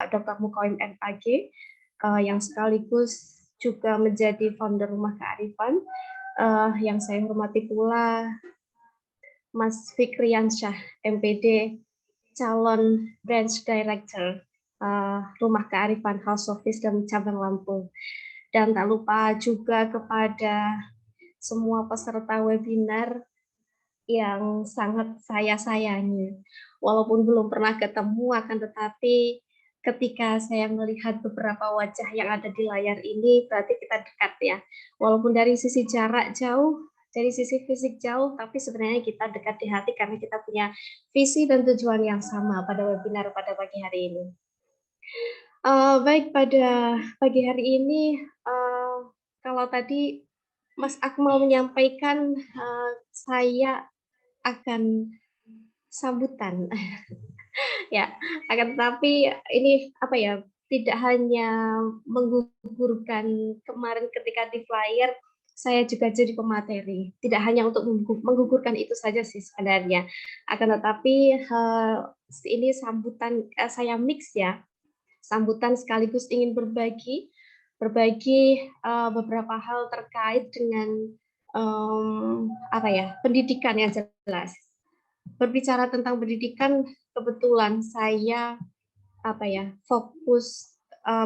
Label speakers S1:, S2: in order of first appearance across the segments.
S1: Bapak Dr. Mukoim MAG, yang sekaligus juga menjadi founder Rumah Kearifan. Yang saya hormati pula Mas Fikriansyah, MPD, calon branch director Rumah Kearifan House of Wisdom Cabang Lampung. Dan tak lupa juga kepada semua peserta webinar yang sangat saya sayangi. Walaupun belum pernah ketemu, akan tetapi ketika saya melihat beberapa wajah yang ada di layar ini, berarti kita dekat ya. Walaupun dari sisi jarak jauh, dari sisi fisik jauh, tapi sebenarnya kita dekat di hati karena kita punya visi dan tujuan yang sama pada webinar pada pagi hari ini. Baik, pada pagi hari ini, kalau tadi Mas Akmal menyampaikan, saya akan sambutan. Ya, akan tetapi ini apa ya, tidak hanya menggugurkan kemarin ketika di flyer, saya juga jadi pemateri. Tidak hanya untuk menggugurkan itu saja sih sebenarnya. Akan tetapi ini sambutan saya mix ya. Sambutan sekaligus ingin berbagi beberapa hal terkait dengan apa ya, pendidikan yang jelas. Berbicara tentang pendidikan, kebetulan saya fokus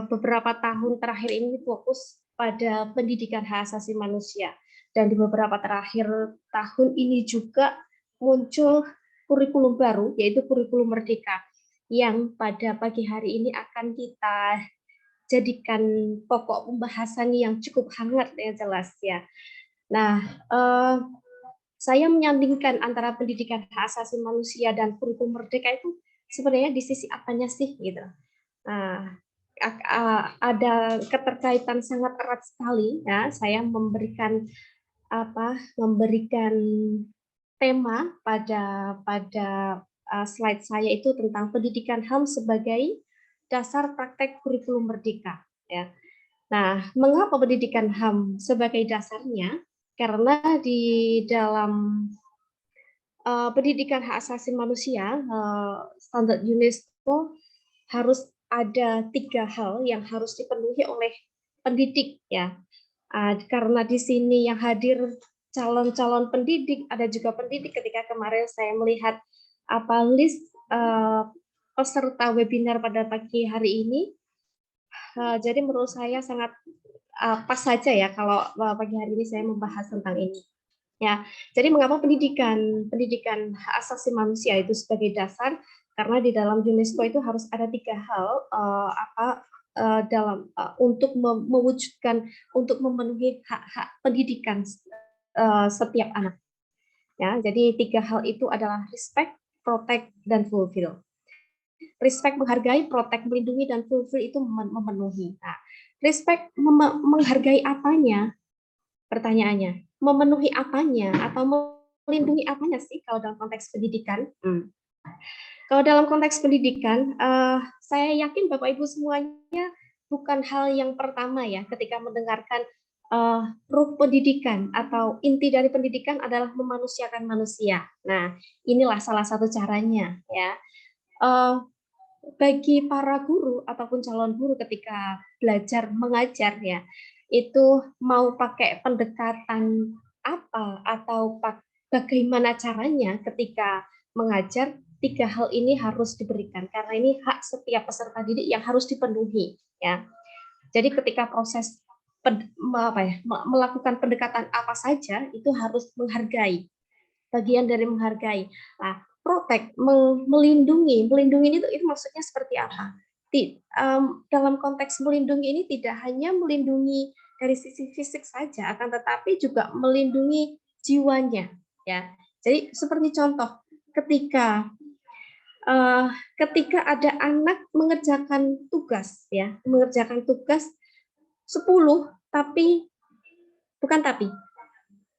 S1: beberapa tahun terakhir ini fokus pada pendidikan hak asasi manusia, dan di beberapa terakhir tahun ini juga muncul kurikulum baru, yaitu kurikulum Merdeka, yang pada pagi hari ini akan kita jadikan pokok pembahasan yang cukup hangat ya, jelas ya. Nah, saya menyandingkan antara pendidikan hak asasi manusia dan kurikulum Merdeka itu sebenarnya di sisi apanya sih gitu. Nah, ada keterkaitan sangat erat sekali ya. Saya memberikan tema pada slide saya itu tentang pendidikan HAM sebagai dasar praktek kurikulum Merdeka ya. Nah, mengapa pendidikan HAM sebagai dasarnya? Karena di dalam pendidikan hak asasi manusia, standar UNESCO harus ada 3 hal yang harus dipenuhi oleh pendidik ya. Karena di sini yang hadir calon-calon pendidik, ada juga pendidik. Ketika kemarin saya melihat list peserta webinar pada pagi hari ini, jadi menurut saya sangat pas saja ya kalau pagi hari ini saya membahas tentang ini. Ya, jadi mengapa pendidikan hak asasi manusia itu sebagai dasar? Karena di dalam UNESCO itu harus ada 3 hal untuk mewujudkan, untuk memenuhi hak-hak pendidikan setiap anak. Ya, jadi 3 hal itu adalah respect, protect, dan fulfill. Respect menghargai, protect melindungi, dan fulfill itu memenuhi. Nah, respect menghargai apanya? Pertanyaannya, memenuhi apanya atau melindungi apanya sih kalau dalam konteks pendidikan? Kalau dalam konteks pendidikan, saya yakin Bapak Ibu semuanya bukan hal yang pertama ya ketika mendengarkan ruh pendidikan atau inti dari pendidikan adalah memanusiakan manusia. Nah, inilah salah satu caranya ya. Bagi para guru ataupun calon guru ketika belajar mengajar ya, itu mau pakai pendekatan apa atau bagaimana caranya ketika mengajar, 3 hal ini harus diberikan karena ini hak setiap peserta didik yang harus dipenuhi ya. Jadi ketika proses melakukan pendekatan apa saja itu harus menghargai, bagian dari menghargai. Nah, protect, melindungi itu maksudnya seperti apa? Dalam konteks melindungi ini tidak hanya melindungi dari sisi fisik saja, akan tetapi juga melindungi jiwanya ya. Jadi seperti contoh ketika ada anak mengerjakan tugas 10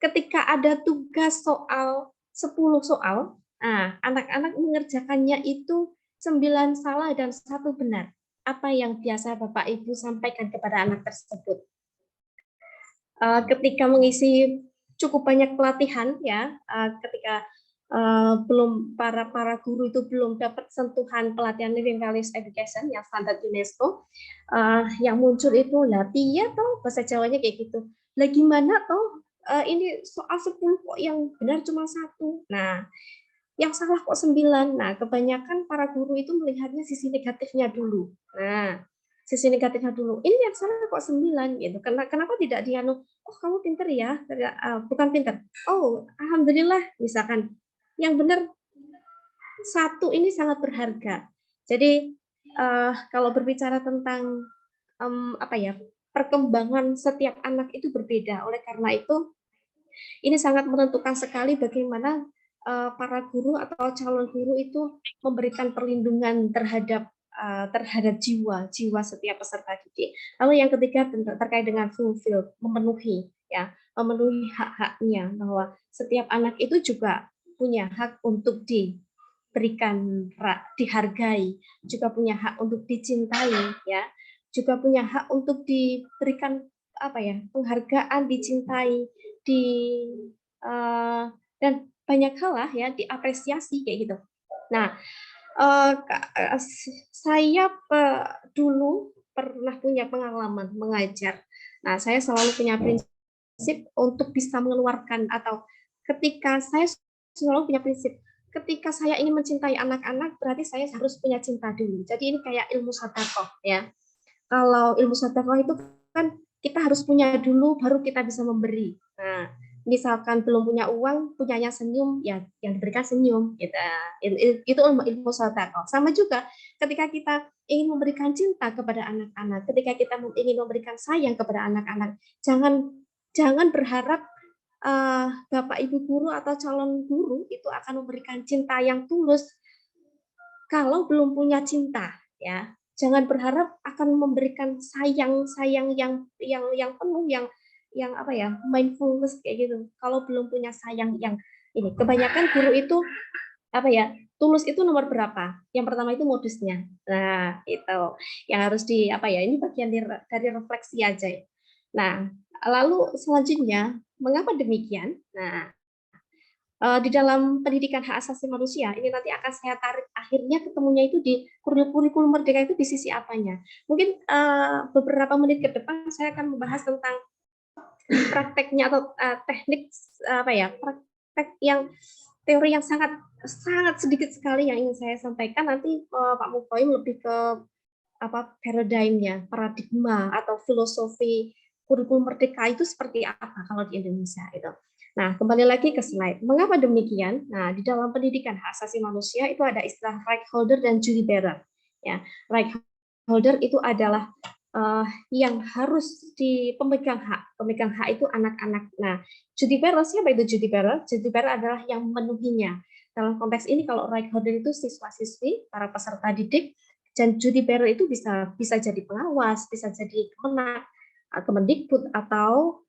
S1: ketika ada tugas soal 10 soal, anak-anak mengerjakannya itu 9 salah dan 1 benar. Apa yang biasa Bapak Ibu sampaikan kepada anak tersebut? Ketika mengisi cukup banyak pelatihan ya, ketika belum para guru itu belum dapat sentuhan pelatihan living values education yang standar UNESCO, yang muncul itu lah piye toh bahasa Jawanya kayak gitu. Lah gimana toh ini soal 10 kok yang benar cuma satu. Nah, yang salah kok 9. Nah, kebanyakan para guru itu melihatnya sisi negatifnya dulu. Nah, sisi negatifnya dulu. Ini yang salah kok 9 gitu. Kenapa tidak dianu? Oh, kamu pinter ya? Bukan pinter. Oh, alhamdulillah misalkan. Yang benar satu ini sangat berharga. Jadi kalau berbicara tentang apa ya, perkembangan setiap anak itu berbeda. Oleh karena itu ini sangat menentukan sekali bagaimana para guru atau calon guru itu memberikan perlindungan terhadap jiwa setiap peserta didik. Lalu yang ketiga terkait dengan fulfill, memenuhi hak-haknya, bahwa setiap anak itu juga punya hak untuk diberikan, dihargai, juga punya hak untuk dicintai, ya, juga punya hak untuk diberikan penghargaan, dicintai, di dan banyak hal lah ya, diapresiasi kayak gitu. Nah, saya dulu pernah punya pengalaman mengajar. Nah, saya selalu punya prinsip untuk bisa mengeluarkan, atau ketika saya selalu punya prinsip, ketika saya ingin mencintai anak-anak, berarti saya harus punya cinta dulu. Jadi ini kayak ilmu sedekah ya. Kalau ilmu sedekah itu kan kita harus punya dulu, baru kita bisa memberi. Nah, misalkan belum punya uang, punyanya senyum, ya yang diberikan senyum. Gitu. Itu ilmu sedekah. Sama juga ketika kita ingin memberikan cinta kepada anak-anak, ketika kita ingin memberikan sayang kepada anak-anak, jangan berharap Bapak Ibu guru atau calon guru itu akan memberikan cinta yang tulus kalau belum punya cinta, ya. Jangan berharap akan memberikan sayang yang penuh, yang mindfulness kayak gitu. Kalau belum punya sayang yang ini, kebanyakan guru itu tulus itu nomor berapa? Yang pertama itu modusnya. Nah, itu yang harus ini bagian dari refleksi aja. Nah, lalu selanjutnya, mengapa demikian? Nah, di dalam pendidikan hak asasi manusia ini nanti akan saya tarik, akhirnya ketemunya itu di kurikulum merdeka itu di sisi apanya. Mungkin beberapa menit ke depan saya akan membahas tentang prakteknya atau teknik praktek yang teori yang sangat sedikit sekali yang ingin saya sampaikan. Nanti Pak Mukoim lebih ke paradigmnya, paradigma atau filosofi kurikulum merdeka itu seperti apa kalau di Indonesia itu. Nah, kembali lagi ke slide. Mengapa demikian? Nah, di dalam pendidikan hak asasi manusia itu ada istilah right holder dan jury bearer. Ya, right holder itu adalah yang harus pemegang hak. Pemegang hak itu anak-anak. Nah, jury bearer, siapa itu jury bearer? Jury bearer adalah yang memenuhinya. Dalam konteks ini, kalau right holder itu siswa-siswi, para peserta didik, dan jury bearer itu bisa jadi pengawas, bisa jadi Kemendikbud atau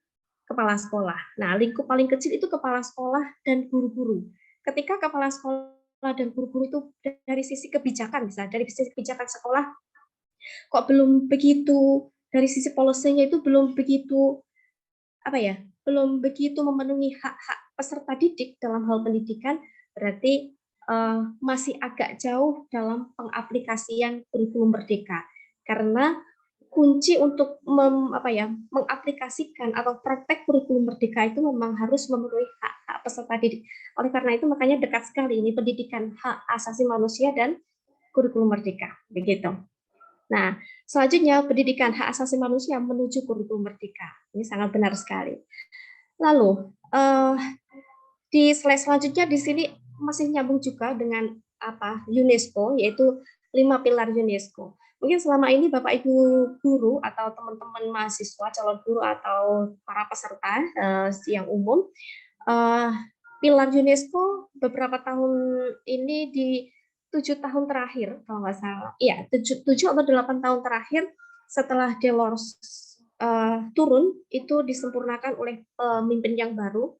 S1: kepala sekolah. Nah, lingkup paling kecil itu kepala sekolah dan guru-guru. Ketika kepala sekolah dan guru-guru itu dari sisi kebijakan, dari sisi kebijakan sekolah, kok belum begitu, dari sisi policy-nya itu belum begitu, belum begitu memenuhi hak-hak peserta didik dalam hal pendidikan, berarti masih agak jauh dalam pengaplikasian kurikulum merdeka. Karena kunci untuk mengaplikasikan atau praktek kurikulum merdeka itu memang harus memenuhi hak-hak peserta didik. Oleh karena itu makanya dekat sekali ini pendidikan hak asasi manusia dan kurikulum merdeka, begitu. Nah, selanjutnya pendidikan hak asasi manusia menuju kurikulum merdeka. Ini sangat benar sekali. Lalu di slide selanjutnya di sini masih nyambung juga dengan UNESCO, yaitu 5 pilar UNESCO. Mungkin selama ini Bapak Ibu guru atau teman-teman mahasiswa, calon guru atau para peserta yang umum, pilar UNESCO beberapa tahun ini di 7 tahun terakhir, kalau nggak salah, iya 7 atau 8 tahun terakhir setelah Delors turun, itu disempurnakan oleh pemimpin yang baru,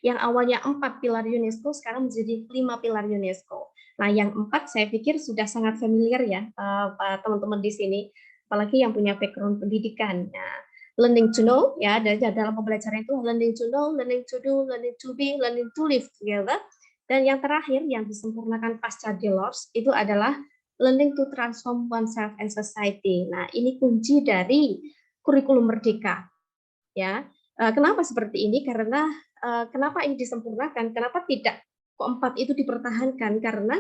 S1: yang awalnya 4 pilar UNESCO sekarang menjadi 5 pilar UNESCO. Nah, yang 4 saya pikir sudah sangat familiar ya teman-teman di sini, apalagi yang punya background pendidikan. Nah, learning to know ya, dalam pembelajaran itu learning to know, learning to do, learning to be, learning to live together, Dan yang terakhir yang disempurnakan pasca Delors itu adalah learning to transform oneself and society. Nah, ini kunci dari kurikulum merdeka. Ya, kenapa seperti ini? Karena kenapa ini disempurnakan? Kenapa tidak keempat itu dipertahankan? Karena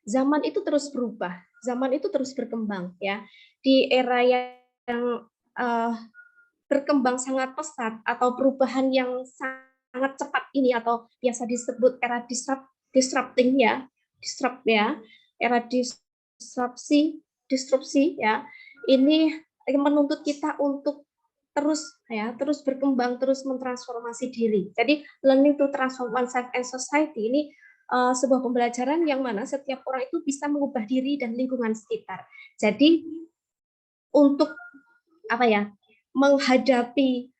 S1: zaman itu terus berubah, zaman itu terus berkembang. Ya, di era yang uh, berkembang sangat pesat atau perubahan yang sangat cepat ini atau biasa disebut era disrupting ya, disrupt ya, era disrupsi ya. Ini menuntut kita untuk terus berkembang, terus mentransformasi diri. Jadi learning to transform oneself and society ini sebuah pembelajaran yang mana setiap orang itu bisa mengubah diri dan lingkungan sekitar. Jadi untuk apa ya, menghadapi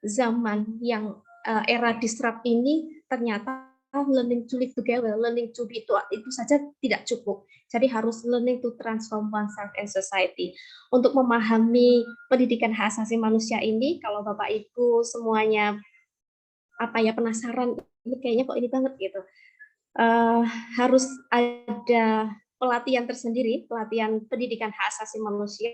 S1: zaman yang era disrupt ini, ternyata learning to live together, learning to be itu saja tidak cukup. Jadi harus learning to transform oneself and society. Untuk memahami pendidikan hak asasi manusia ini, kalau Bapak Ibu semuanya penasaran, ini kayaknya kok ini banget gitu. Harus ada pelatihan tersendiri, pelatihan pendidikan hak asasi manusia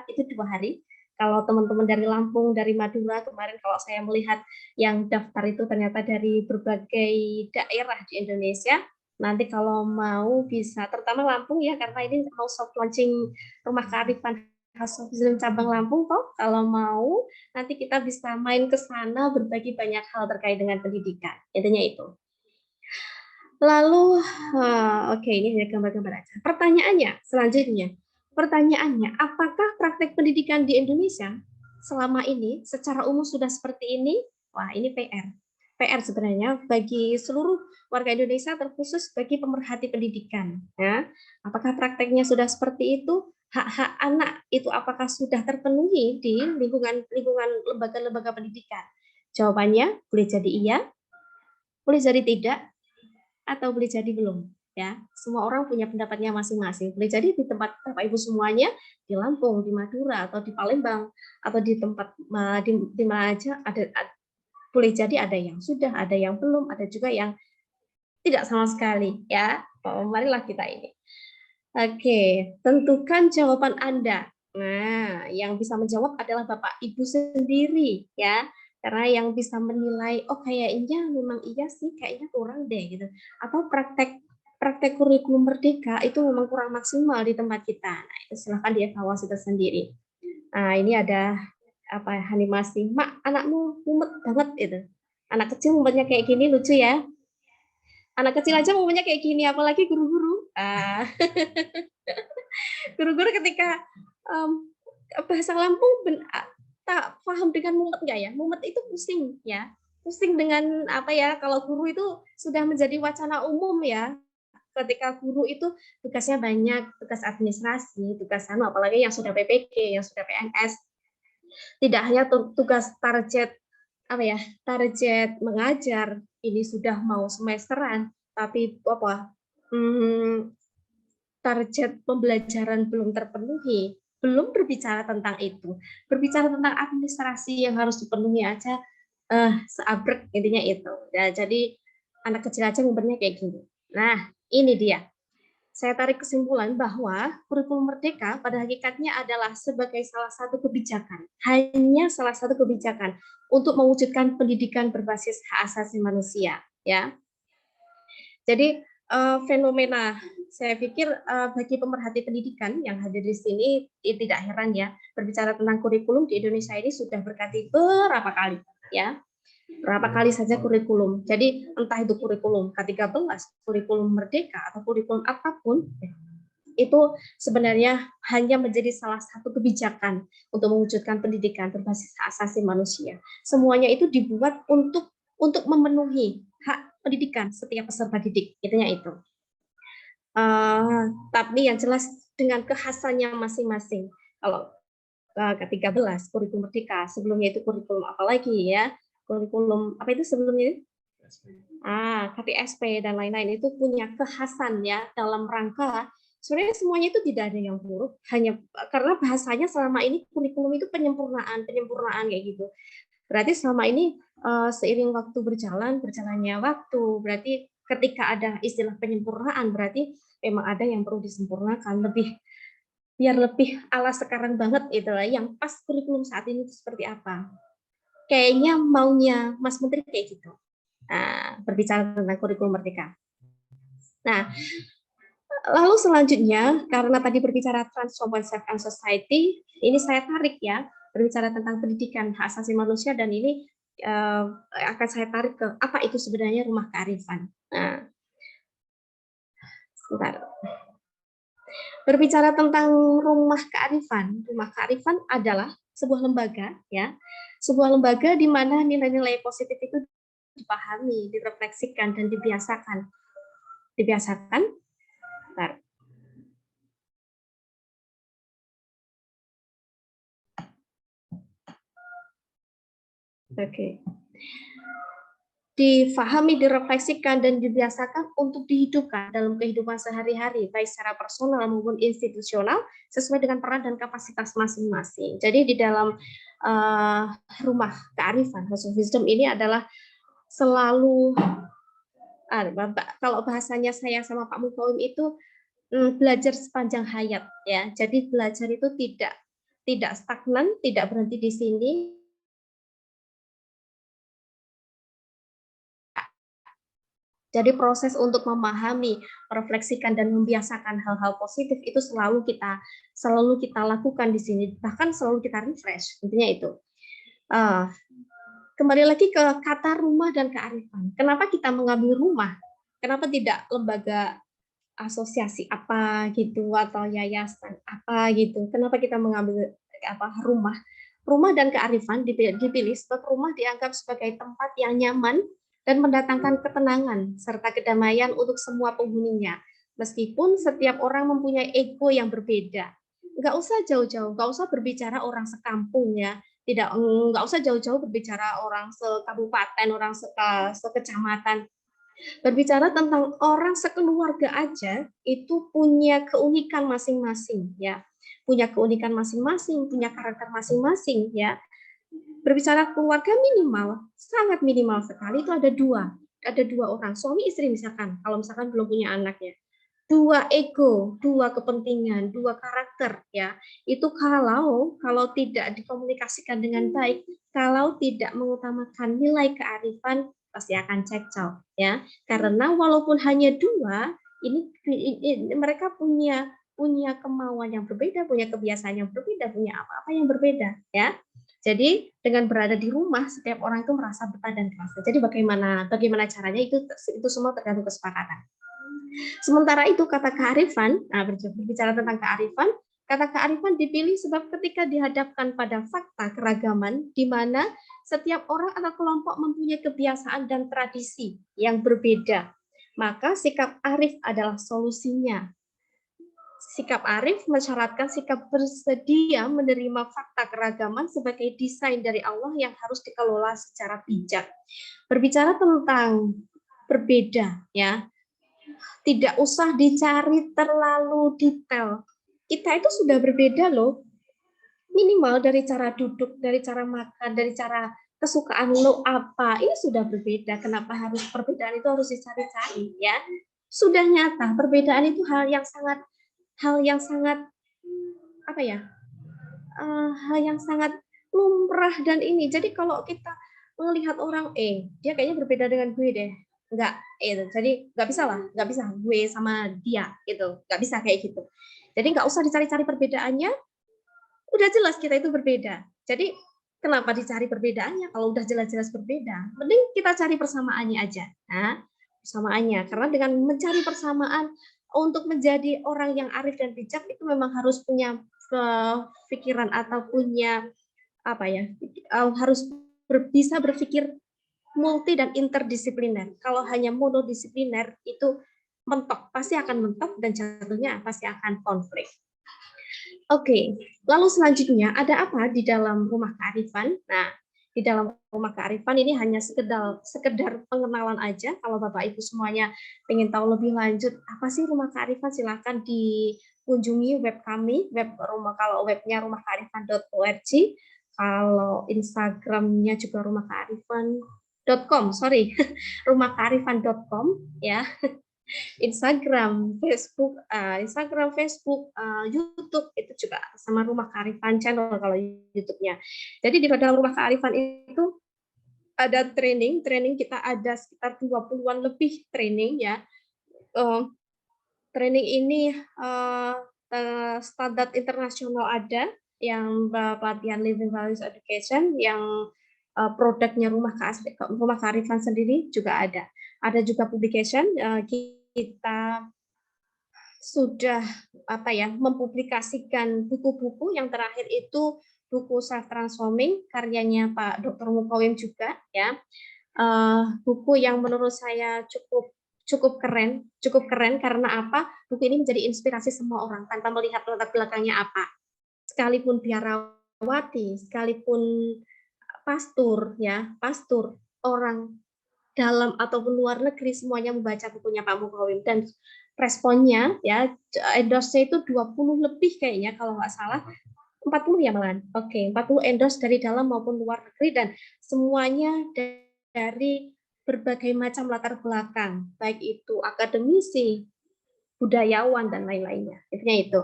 S1: itu 2 hari. Kalau teman-teman dari Lampung, dari Madura, kemarin kalau saya melihat yang daftar itu ternyata dari berbagai daerah di Indonesia. Nanti kalau mau bisa, terutama Lampung ya, karena ini mau soft launching Rumah Kearifan Khas cabang Lampung kok. Kalau mau, nanti kita bisa main ke sana berbagi banyak hal terkait dengan pendidikan. Intinya itu. Lalu, oke, ini hanya gambar-gambar aja. Pertanyaannya, apakah praktek pendidikan di Indonesia selama ini secara umum sudah seperti ini? Wah, ini PR. PR sebenarnya bagi seluruh warga Indonesia, terkhusus bagi pemerhati pendidikan. Ya. Apakah prakteknya sudah seperti itu? Hak-hak anak itu apakah sudah terpenuhi di lingkungan lembaga-lembaga pendidikan? Jawabannya boleh jadi iya, boleh jadi tidak, atau boleh jadi belum. Ya, semua orang punya pendapatnya masing-masing. Boleh jadi di tempat Bapak Ibu semuanya di Lampung, di Madura, atau di Palembang, atau di tempat di mana aja boleh jadi ada yang sudah, ada yang belum, ada juga yang tidak sama sekali. Ya, marilah kita ini. Oke, tentukan jawaban Anda. Nah, yang bisa menjawab adalah Bapak Ibu sendiri, ya. Karena yang bisa menilai, oh kayaknya memang iya sih, kayaknya kurang deh gitu. Atau praktek kurikulum merdeka itu memang kurang maksimal di tempat kita. Nah, itu silahkan dievaluasi tersendiri. Nah, ini ada animasi, Mak, anakmu mumet banget itu. Anak kecil mumetnya kayak gini, lucu ya. Anak kecil aja mumetnya kayak gini, apalagi guru-guru. Guru-guru ketika bahasa Lampung tak paham dengan mumet nggak ya? Mumet itu pusing ya, pusing dengan kalau guru itu sudah menjadi wacana umum ya. Ketika guru itu tugasnya banyak, tugas administrasi, tugas apalagi yang sudah PPG, yang sudah PNS, tidak hanya tugas target target mengajar, ini sudah mau semesteran, tapi target pembelajaran belum terpenuhi, belum berbicara tentang itu. Berbicara tentang administrasi yang harus dipenuhi aja seabrek, intinya itu. Ya, jadi anak kecil aja ngumpetnya kayak gini. Nah, ini dia. Saya tarik kesimpulan bahwa kurikulum merdeka pada hakikatnya adalah sebagai salah satu kebijakan, hanya salah satu kebijakan untuk mewujudkan pendidikan berbasis hak asasi manusia, ya. Jadi fenomena, saya pikir bagi pemerhati pendidikan yang hadir di sini tidak heran ya, berbicara tentang kurikulum di Indonesia ini sudah berkali berapa kali, ya. Berapa kali saja kurikulum. Jadi entah itu kurikulum K13, kurikulum merdeka, atau kurikulum apapun, itu sebenarnya hanya menjadi salah satu kebijakan untuk mewujudkan pendidikan berbasis hak asasi manusia. Semuanya itu dibuat untuk memenuhi hak pendidikan setiap peserta didik. Intinya itu. Tapi yang jelas dengan kekhasannya masing-masing. Kalau K13 kurikulum merdeka, sebelumnya itu kurikulum apa lagi ya? Kurikulum apa itu sebelumnya? KTSP dan lain-lain itu punya kekhasan ya dalam rangka sebenarnya semuanya itu tidak ada yang buruk, hanya karena bahasanya selama ini kurikulum itu penyempurnaan kayak gitu. Berarti selama ini seiring waktu berjalannya waktu, berarti ketika ada istilah penyempurnaan berarti memang ada yang perlu disempurnakan biar lebih ala sekarang banget gitu lah, yang pas kurikulum saat ini seperti apa. Kayaknya maunya Mas Menteri kayak gitu. Nah, berbicara tentang kurikulum merdeka. Nah, lalu selanjutnya karena tadi berbicara transform oneself and society, ini saya tarik ya, berbicara tentang pendidikan hak asasi manusia, dan ini akan saya tarik ke apa itu sebenarnya rumah kearifan. Nah, sebentar. Berbicara tentang rumah kearifan adalah sebuah lembaga ya, sebuah lembaga di mana nilai-nilai positif itu dipahami, direfleksikan dan dibiasakan. Bentar. Oke. Difahami, direfleksikan, dan dibiasakan untuk dihidupkan dalam kehidupan sehari-hari, baik secara personal maupun institusional, sesuai dengan peran dan kapasitas masing-masing. Jadi di dalam rumah kearifan, House of Wisdom ini adalah selalu, kalau bahasanya saya sama Pak Mufawim itu, belajar sepanjang hayat ya. Jadi belajar itu tidak stagnan, tidak berhenti di sini. Jadi proses untuk memahami, merefleksikan dan membiasakan hal-hal positif itu selalu kita lakukan di sini, bahkan selalu kita refresh, intinya itu. Kembali lagi ke kata rumah dan kearifan. Kenapa kita mengambil rumah? Kenapa tidak lembaga asosiasi apa gitu atau yayasan apa gitu? Kenapa kita mengambil rumah? Rumah dan kearifan dipilih sebab rumah dianggap sebagai tempat yang nyaman dan mendatangkan ketenangan serta kedamaian untuk semua penghuninya. Meskipun setiap orang mempunyai ego yang berbeda. Nggak usah jauh-jauh, nggak usah berbicara orang sekampung ya. Nggak usah jauh-jauh berbicara orang sekabupaten, orang sekecamatan. Berbicara tentang orang sekeluarga aja itu punya keunikan masing-masing ya. Punya keunikan masing-masing, punya karakter masing-masing ya. Berbicara keluarga minimal, sangat minimal sekali itu ada dua orang, suami istri misalkan, kalau misalkan belum punya anak ya, dua ego, dua kepentingan, dua karakter ya, itu kalau tidak dikomunikasikan dengan baik, kalau tidak mengutamakan nilai kearifan pasti akan cekcok ya, karena walaupun hanya dua, ini mereka punya kemauan yang berbeda, punya kebiasaan yang berbeda, punya apa-apa yang berbeda ya. Jadi dengan berada di rumah setiap orang itu merasa betah dan terasa. Jadi bagaimana caranya itu semua tergantung kesepakatan. Sementara itu kata kearifan, berbicara tentang kearifan, kata kearifan dipilih sebab ketika dihadapkan pada fakta keragaman di mana setiap orang atau kelompok mempunyai kebiasaan dan tradisi yang berbeda, maka sikap arif adalah solusinya. Sikap arif mensyaratkan sikap bersedia menerima fakta keragaman sebagai desain dari Allah yang harus dikelola secara bijak. Berbicara tentang berbeda, ya, tidak usah dicari terlalu detail. Kita itu sudah berbeda loh. Minimal dari cara duduk, dari cara makan, dari cara kesukaan lo apa, ini sudah berbeda. Kenapa harus perbedaan itu harus dicari-cari ya? Sudah nyata, perbedaan itu hal yang sangat hal yang sangat lumrah dan ini. Jadi kalau kita melihat orang dia kayaknya berbeda dengan gue deh, jadi nggak bisa gue sama dia gitu, nggak bisa kayak gitu. Jadi nggak usah dicari-cari perbedaannya, udah jelas kita itu berbeda. Jadi kenapa dicari perbedaannya kalau udah jelas-jelas berbeda? Mending kita cari persamaannya aja. Nah, persamaannya, karena dengan mencari persamaan untuk menjadi orang yang arif dan bijak itu memang harus punya pikiran atau punya harus bisa berpikir multi dan interdisipliner. Kalau hanya monodisipliner itu mentok, pasti akan mentok dan jatuhnya pasti akan konflik. Oke, lalu selanjutnya ada apa di dalam rumah kearifan? Nah, di dalam rumah kearifan ini hanya sekedar pengenalan aja. Kalau Bapak Ibu semuanya ingin tahu lebih lanjut apa sih rumah kearifan, silakan dikunjungi web kami, kalau webnya rumahkearifan.org, kalau Instagramnya juga rumah kearifan, .com, sorry, rumahkearifan.com ya. Instagram, Facebook, YouTube itu juga sama Rumah Kearifan channel kalau YouTube-nya. Jadi di dalam Rumah Kearifan itu ada training kita ada sekitar 20-an lebih training ya. Training ini standar internasional ada, yang pelatihan Living Values Education, yang produknya Rumah Kearifan sendiri juga ada. Ada juga publication, kita sudah mempublikasikan buku-buku. Yang terakhir itu buku Self Transforming karyanya Pak Dr. Mukawim juga ya. Buku yang menurut saya cukup keren karena apa? Buku ini menjadi inspirasi semua orang tanpa melihat latar belakangnya apa. Sekalipun biarawati, sekalipun pastor, orang dalam ataupun luar negeri semuanya membaca bukunya Pak Mukawim, dan responnya ya, endorse-nya itu 20 lebih kayaknya kalau nggak salah, 40 ya malahan. Oke, 40 endorse dari dalam maupun luar negeri, dan semuanya dari berbagai macam latar belakang, baik itu akademisi, budayawan, dan lain-lainnya. Intinya itu.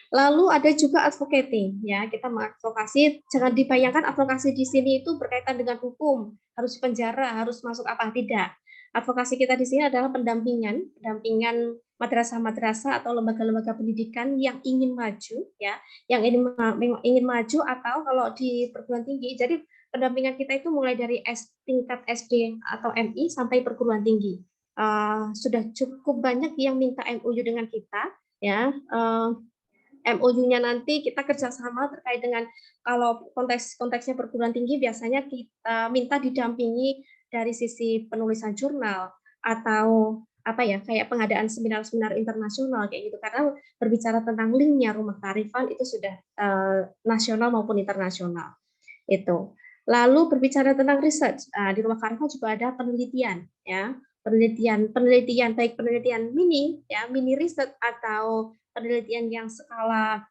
S1: Lalu ada juga advocating, ya, kita mengadvokasi. Jangan dibayangkan advokasi di sini itu berkaitan dengan hukum, harus penjara, harus masuk apa, tidak. Advokasi kita di sini adalah pendampingan madrasah-madrasah atau lembaga-lembaga pendidikan yang ingin maju, ya, yang ingin maju, atau kalau di perguruan tinggi. Jadi pendampingan kita itu mulai dari tingkat SD atau MI sampai perguruan tinggi. Sudah cukup banyak yang minta MOU dengan kita, ya. MOU-nya nanti kita kerjasama terkait dengan, kalau konteksnya perguruan tinggi biasanya kita minta didampingi dari sisi penulisan jurnal atau kayak pengadaan seminar-seminar internasional kayak gitu, karena berbicara tentang linknya Rumah Kearifan itu sudah nasional maupun internasional itu. Lalu berbicara tentang research, di Rumah Kearifan juga ada penelitian, ya, penelitian baik penelitian mini riset atau penelitian yang skala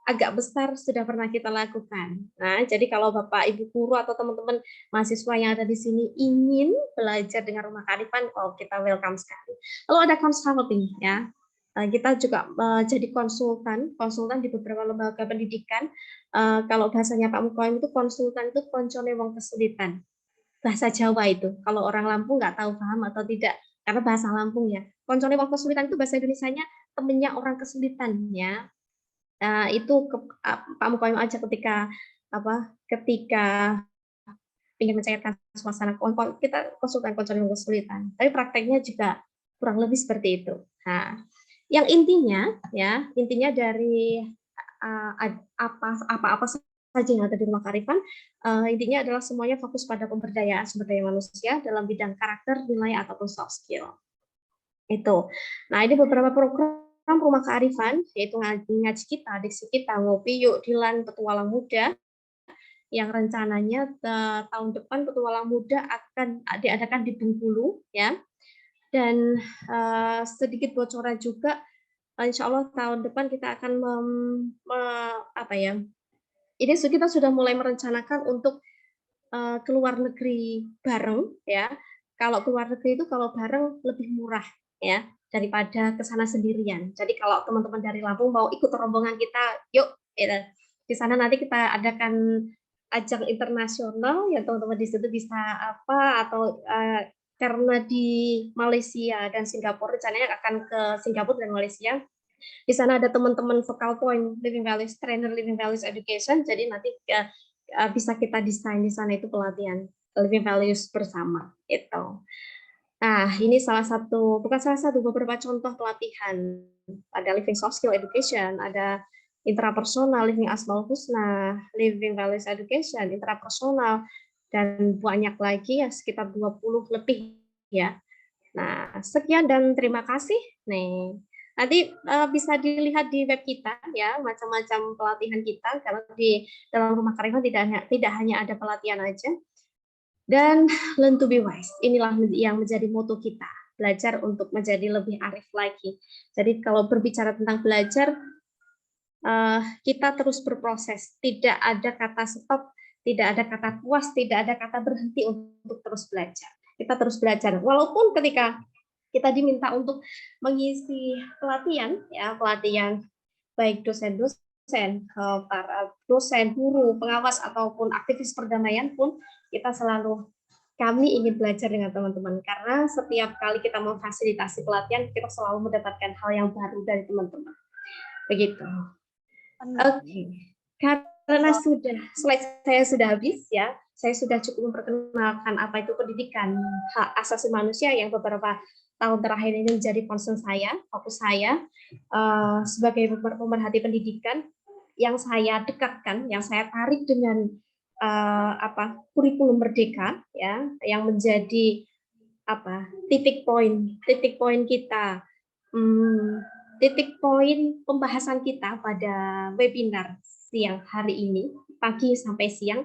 S1: agak besar sudah pernah kita lakukan. Nah, jadi kalau Bapak Ibu guru atau teman-teman mahasiswa yang ada di sini ingin belajar dengan Rumah Kearifan, kita welcome sekali. Lalu ada consulting, ya. Kita juga jadi konsultan di beberapa lembaga pendidikan. Kalau bahasanya Pak Mukawim itu konsultan itu koncone wong kesulitan. Bahasa Jawa itu. Kalau orang Lampung nggak tahu paham atau tidak, karena bahasa Lampung ya. Koncone wong kesulitan itu bahasa Indonesianya temennya orang kesulitan ya. Itu Pak Mukawim aja ketika ingin mencairkan suasana, kita konsultan koncone wong kesulitan. Tapi prakteknya juga kurang lebih seperti itu. Nah, yang intinya dari apa saja yang ada di Rumah Kearifan, intinya adalah semuanya fokus pada pemberdayaan sumber daya manusia dalam bidang karakter, nilai, ataupun soft skill. Itu. Nah, ini beberapa program Rumah Kearifan, yaitu ngaji kita, diksi kita, ngopi yuk, Dilan, Petualang Muda, yang rencananya tahun depan Petualang Muda akan diadakan di Bengkulu, ya. Dan sedikit bocoran juga, insya Allah tahun depan kita akan ini kita sudah mulai merencanakan untuk ke luar negeri bareng, ya. Kalau ke luar negeri itu kalau bareng lebih murah, ya, daripada ke sana sendirian. Jadi kalau teman-teman dari Lampung mau ikut rombongan kita, yuk, ya. Di sana nanti kita adakan ajang internasional, ya teman-teman di situ bisa atau karena di Malaysia dan Singapura, rencananya akan ke Singapura dan Malaysia. Di sana ada teman-teman Focal Point Living Values Trainer Living Values Education, jadi nanti bisa kita desain di sana itu pelatihan Living Values bersama itu. Nah, ini beberapa contoh pelatihan. Ada Living Soft Skill Education, ada intrapersonal, Living Asmaul Husna, Living Values Education, intrapersonal, dan banyak lagi, ya, sekitar 20 lebih, ya. Nah, sekian dan terima kasih. Nanti bisa dilihat di web kita, ya, macam-macam pelatihan kita, karena di dalam Rumah Kearifan tidak hanya ada pelatihan aja. Dan learn to be wise, inilah yang menjadi moto kita, belajar untuk menjadi lebih arif lagi. Jadi kalau berbicara tentang belajar, kita terus berproses, tidak ada kata stop, Tidak ada kata puas, tidak ada kata berhenti untuk terus belajar. Kita terus belajar. Walaupun ketika kita diminta untuk mengisi pelatihan, ya pelatihan baik dosen-dosen, para dosen, guru, pengawas ataupun aktivis perdamaian pun kita selalu kami ingin belajar dengan teman-teman karena setiap kali kita memfasilitasi pelatihan kita selalu mendapatkan hal yang baru dari teman-teman. Begitu. Oke. Karena slide saya sudah habis ya, saya sudah cukup memperkenalkan apa itu pendidikan hak asasi manusia yang beberapa tahun terakhir ini menjadi concern saya, fokus saya sebagai pemerhati pendidikan yang saya dekatkan, yang saya tarik dengan kurikulum merdeka ya, yang menjadi titik poin kita, titik poin pembahasan kita pada webinar siang hari ini, pagi sampai siang.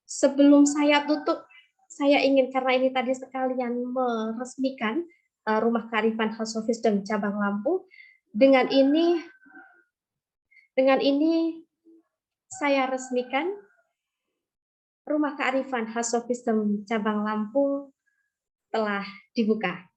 S1: Sebelum saya tutup, saya ingin karena ini tadi sekalian meresmikan Rumah Kearifan House of Wisdom Cabang Lampung. Dengan ini saya resmikan Rumah Kearifan House of Wisdom Cabang Lampung telah dibuka.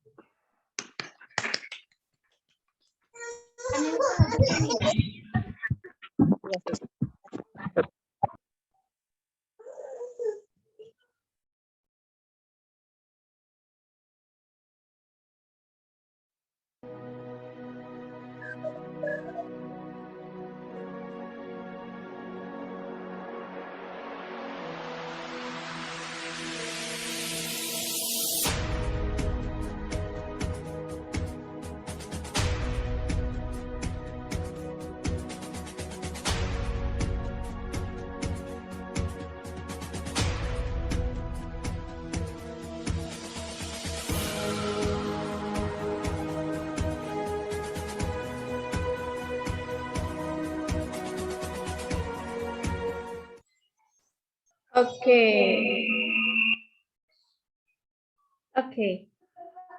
S1: Oke.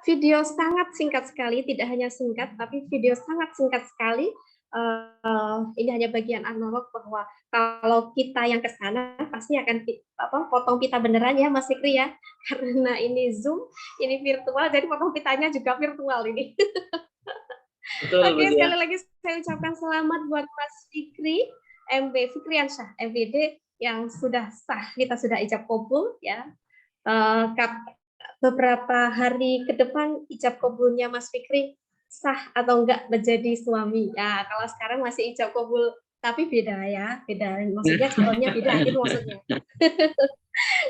S1: Video sangat singkat sekali, tidak hanya singkat, tapi video sangat singkat sekali. Ini hanya bagian analog bahwa kalau kita yang ke sana pasti akan potong pita beneran ya Mas Fikri ya, karena ini Zoom, ini virtual, jadi potong pitanya juga virtual ini. Oke, sekali lagi saya ucapkan selamat buat Mas Fikri, MB Fikriansyah, MBD yang sudah sah, kita sudah ijab kabul ya. Beberapa hari ke depan ijab kabulnya Mas Fikri sah atau enggak menjadi suami. Ya, kalau sekarang masih ijab kabul tapi beda ya, beda maksudnya calonnya beda itu maksudnya.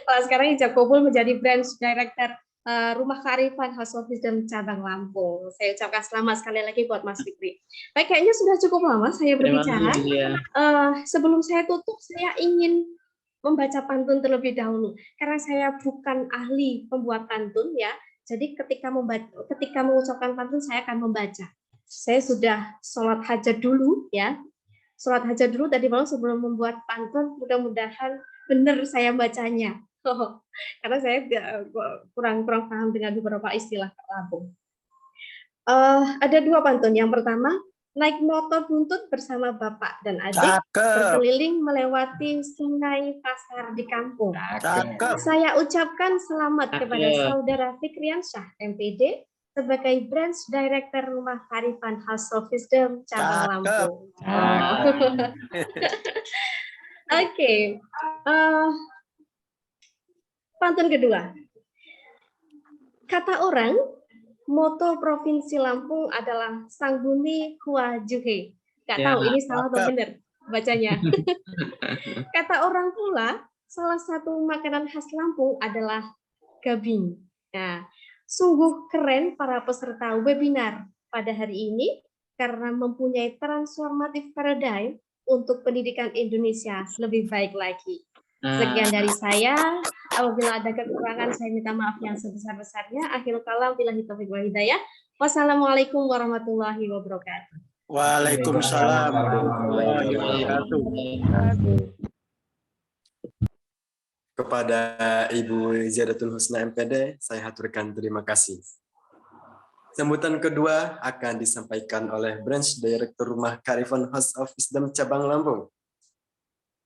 S1: Kalau sekarang ijab kabul menjadi branch director Rumah Kearifan House of Wisdom Cabang Lampung. Saya ucapkan selamat sekali lagi buat Mas Fikri. Baik, kayaknya sudah cukup lama saya berbicara. Sebelum saya tutup, saya ingin membaca pantun terlebih dahulu. Karena saya bukan ahli pembuat pantun ya. Jadi ketika mengucapkan pantun saya akan membaca. Saya sudah sholat hajat dulu ya. Sholat hajat dulu tadi malam sebelum membuat pantun. Mudah-mudahan benar saya bacanya. Karena saya kurang paham dengan beberapa istilah Lampung. Ada dua pantun. Yang pertama, naik motor buntut bersama bapak dan adik, berkeliling melewati sungai pasar di kampung. Saya ucapkan selamat kepada Saudara Fikriansyah, MPD, sebagai Branch Director Rumah Kearifan House of Wisdom Cabang Lampung. Oke. Pantun kedua. Kata orang, moto Provinsi Lampung adalah Sang Bumi Kua Juhe. Nggak tahu ini salah atau benar bacanya. Kata orang pula, salah satu makanan khas Lampung adalah gabing. Nah, sungguh keren para peserta webinar pada hari ini karena mempunyai transformatif paradigm untuk pendidikan Indonesia lebih baik lagi. Sekian dari saya. Apabila ada kekurangan, saya minta maaf yang sebesar-besarnya. Akhirul kalam, billahi taufiq wal hidayah. Wassalamualaikum warahmatullahi wabarakatuh.
S2: Waalaikumsalam warahmatullahi wabarakatuh. Kepada Ibu Ziadatul Husna MPD, saya haturkan terima kasih. Sambutan kedua akan disampaikan oleh Branch Director Rumah Kearifan House of Wisdom Cabang Lampung.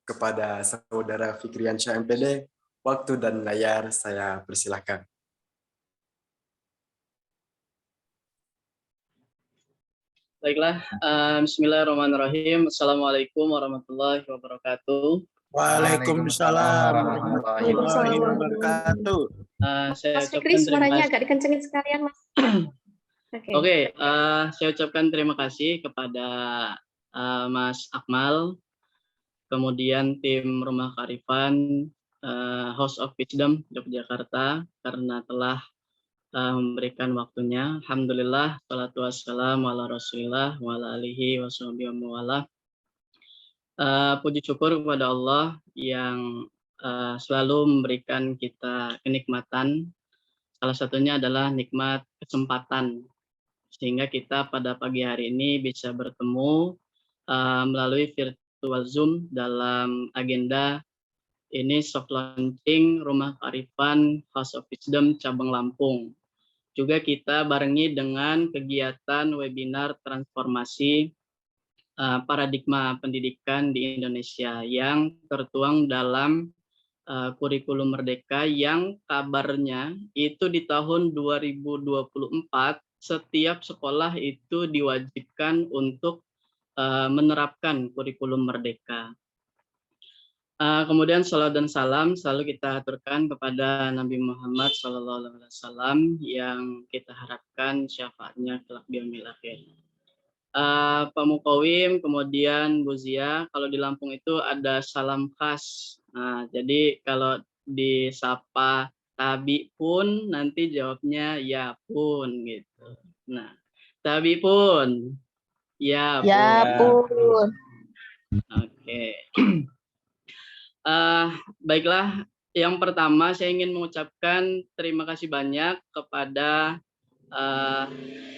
S2: kepada saudara Fikriansyah MPD, waktu dan layar saya persilahkan.
S3: Baiklah, bismillahirrahmanirrahim. Assalamualaikum warahmatullahi wabarakatuh.
S4: Waalaikumsalam warahmatullahi wabarakatuh.
S3: Saya
S1: Mas
S3: ucapkan
S1: Fikri,
S3: terima
S1: suaranya
S3: kasih.
S1: agak dikencengin sekalian, Mas.
S3: Oke, saya ucapkan terima kasih kepada Mas Akmal, kemudian tim Rumah Kearifan, House of Wisdom Yogyakarta, karena telah memberikan waktunya. Alhamdulillah, salatu wassalamu ala rasulillah wa ala alihi wa sahbihi wa wala. Puji syukur kepada Allah yang selalu memberikan kita kenikmatan. Salah satunya adalah nikmat kesempatan, sehingga kita pada pagi hari ini bisa bertemu melalui virtual Zoom dalam agenda ini soft launching Rumah Kearifan House of Wisdom Cabang Lampung. Juga kita barengi dengan kegiatan webinar transformasi paradigma pendidikan di Indonesia yang tertuang dalam kurikulum Merdeka yang kabarnya itu di tahun 2024 setiap sekolah itu diwajibkan untuk menerapkan kurikulum Merdeka. Kemudian salawat dan salam selalu kita aturkan kepada Nabi Muhammad SAW yang kita harapkan syafaatnya kelak di yaumil akhir. Pak Mukawim, kemudian Bu Zia, kalau di Lampung itu ada salam khas. Nah, jadi kalau disapa Tabi pun nanti jawabnya ya pun gitu. Nah, Tabi pun, ya pun.
S5: Ya pun.
S3: Oke. Baiklah, yang pertama saya ingin mengucapkan terima kasih banyak kepada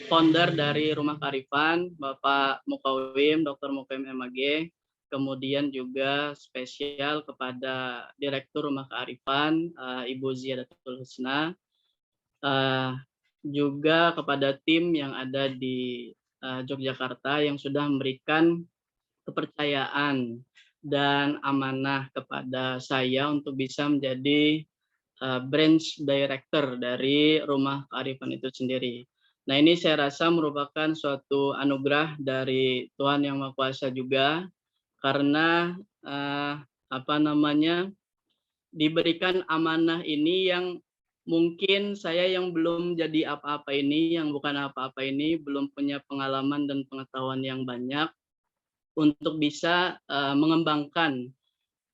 S3: founder dari Rumah Kearifan, Bapak Mukawim, Dr. Mukawim MAG, kemudian juga spesial kepada Direktur Rumah Kearifan, Ibu Ziadatul Husna, juga kepada tim yang ada di Yogyakarta yang sudah memberikan kepercayaan dan amanah kepada saya untuk bisa menjadi branch director dari Rumah Kearifan itu sendiri. Nah, ini saya rasa merupakan suatu anugerah dari Tuhan Yang Maha Kuasa juga, karena diberikan amanah ini yang mungkin saya yang belum jadi apa-apa ini, yang bukan apa-apa ini, belum punya pengalaman dan pengetahuan yang banyak untuk bisa mengembangkan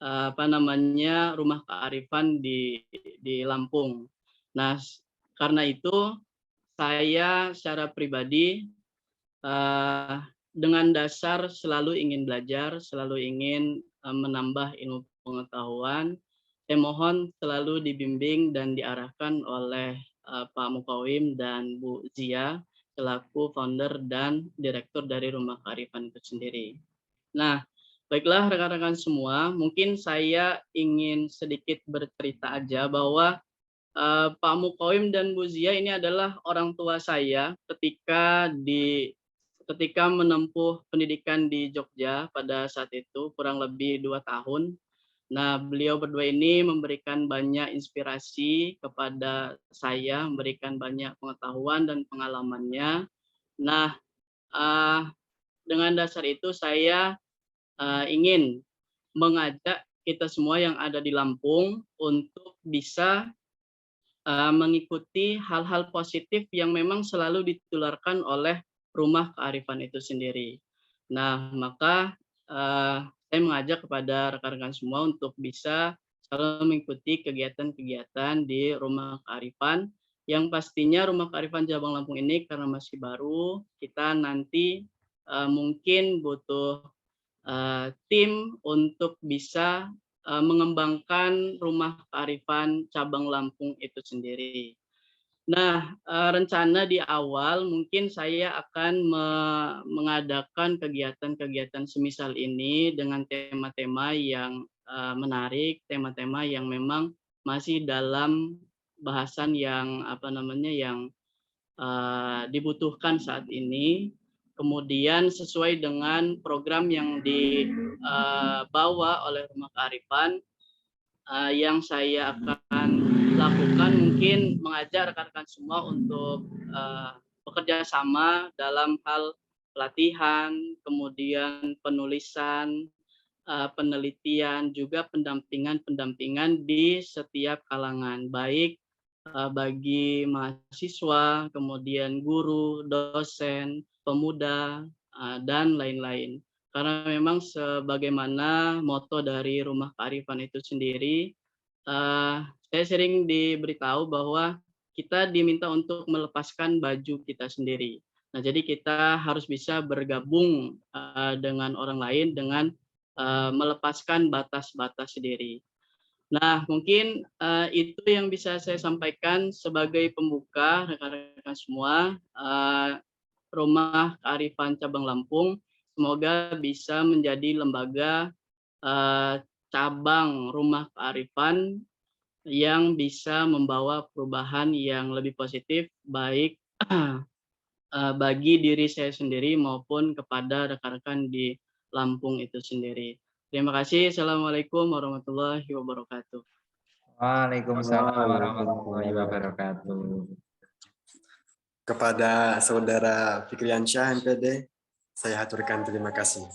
S3: Rumah Kearifan di Lampung. Nah, karena itu saya secara pribadi dengan dasar selalu ingin belajar, selalu ingin menambah ilmu pengetahuan. Saya mohon selalu dibimbing dan diarahkan oleh Pak Mukawim dan Bu Zia selaku founder dan direktur dari Rumah Kearifan itu sendiri. Nah, baiklah rekan-rekan semua, mungkin saya ingin sedikit bercerita aja bahwa Pak Mukawim dan Bu Zia ini adalah orang tua saya ketika menempuh pendidikan di Jogja pada saat itu kurang lebih 2 tahun. Nah, beliau berdua ini memberikan banyak inspirasi kepada saya, memberikan banyak pengetahuan dan pengalamannya. Nah, dengan dasar itu saya ingin mengajak kita semua yang ada di Lampung untuk bisa mengikuti hal-hal positif yang memang selalu ditularkan oleh Rumah Kearifan itu sendiri. Nah, maka saya mengajak kepada rekan-rekan semua untuk bisa selalu mengikuti kegiatan-kegiatan di Rumah Kearifan, yang pastinya Rumah Kearifan Cabang Lampung ini karena masih baru, kita nanti mungkin butuh tim untuk bisa mengembangkan Rumah Kearifan Cabang Lampung itu sendiri. Nah, rencana di awal mungkin saya akan mengadakan kegiatan-kegiatan semisal ini dengan tema-tema yang menarik, tema-tema yang memang masih dalam bahasan yang yang dibutuhkan saat ini. kemudian sesuai dengan program yang dibawa oleh Rumah Kearifan, yang saya akan lakukan mungkin mengajak rekan-rekan semua untuk bekerja sama dalam hal pelatihan, kemudian penulisan, penelitian, juga pendampingan di setiap kalangan, baik bagi mahasiswa, kemudian guru, dosen, pemuda, dan lain-lain. Karena memang sebagaimana moto dari Rumah Kearifan itu sendiri, saya sering diberitahu bahwa kita diminta untuk melepaskan baju kita sendiri. Nah, jadi kita harus bisa bergabung dengan orang lain dengan melepaskan batas-batas sendiri. Nah, mungkin itu yang bisa saya sampaikan sebagai pembuka rekan-rekan semua. Rumah Kearifan Cabang Lampung semoga bisa menjadi lembaga cabang Rumah Kearifan yang bisa membawa perubahan yang lebih positif, baik bagi diri saya sendiri maupun kepada rekan-rekan di Lampung itu sendiri. Terima kasih. Assalamualaikum warahmatullahi wabarakatuh.
S5: Waalaikumsalam warahmatullahi wabarakatuh.
S2: Kepada Saudara Fikriansyah MPD, saya haturkan terima kasih.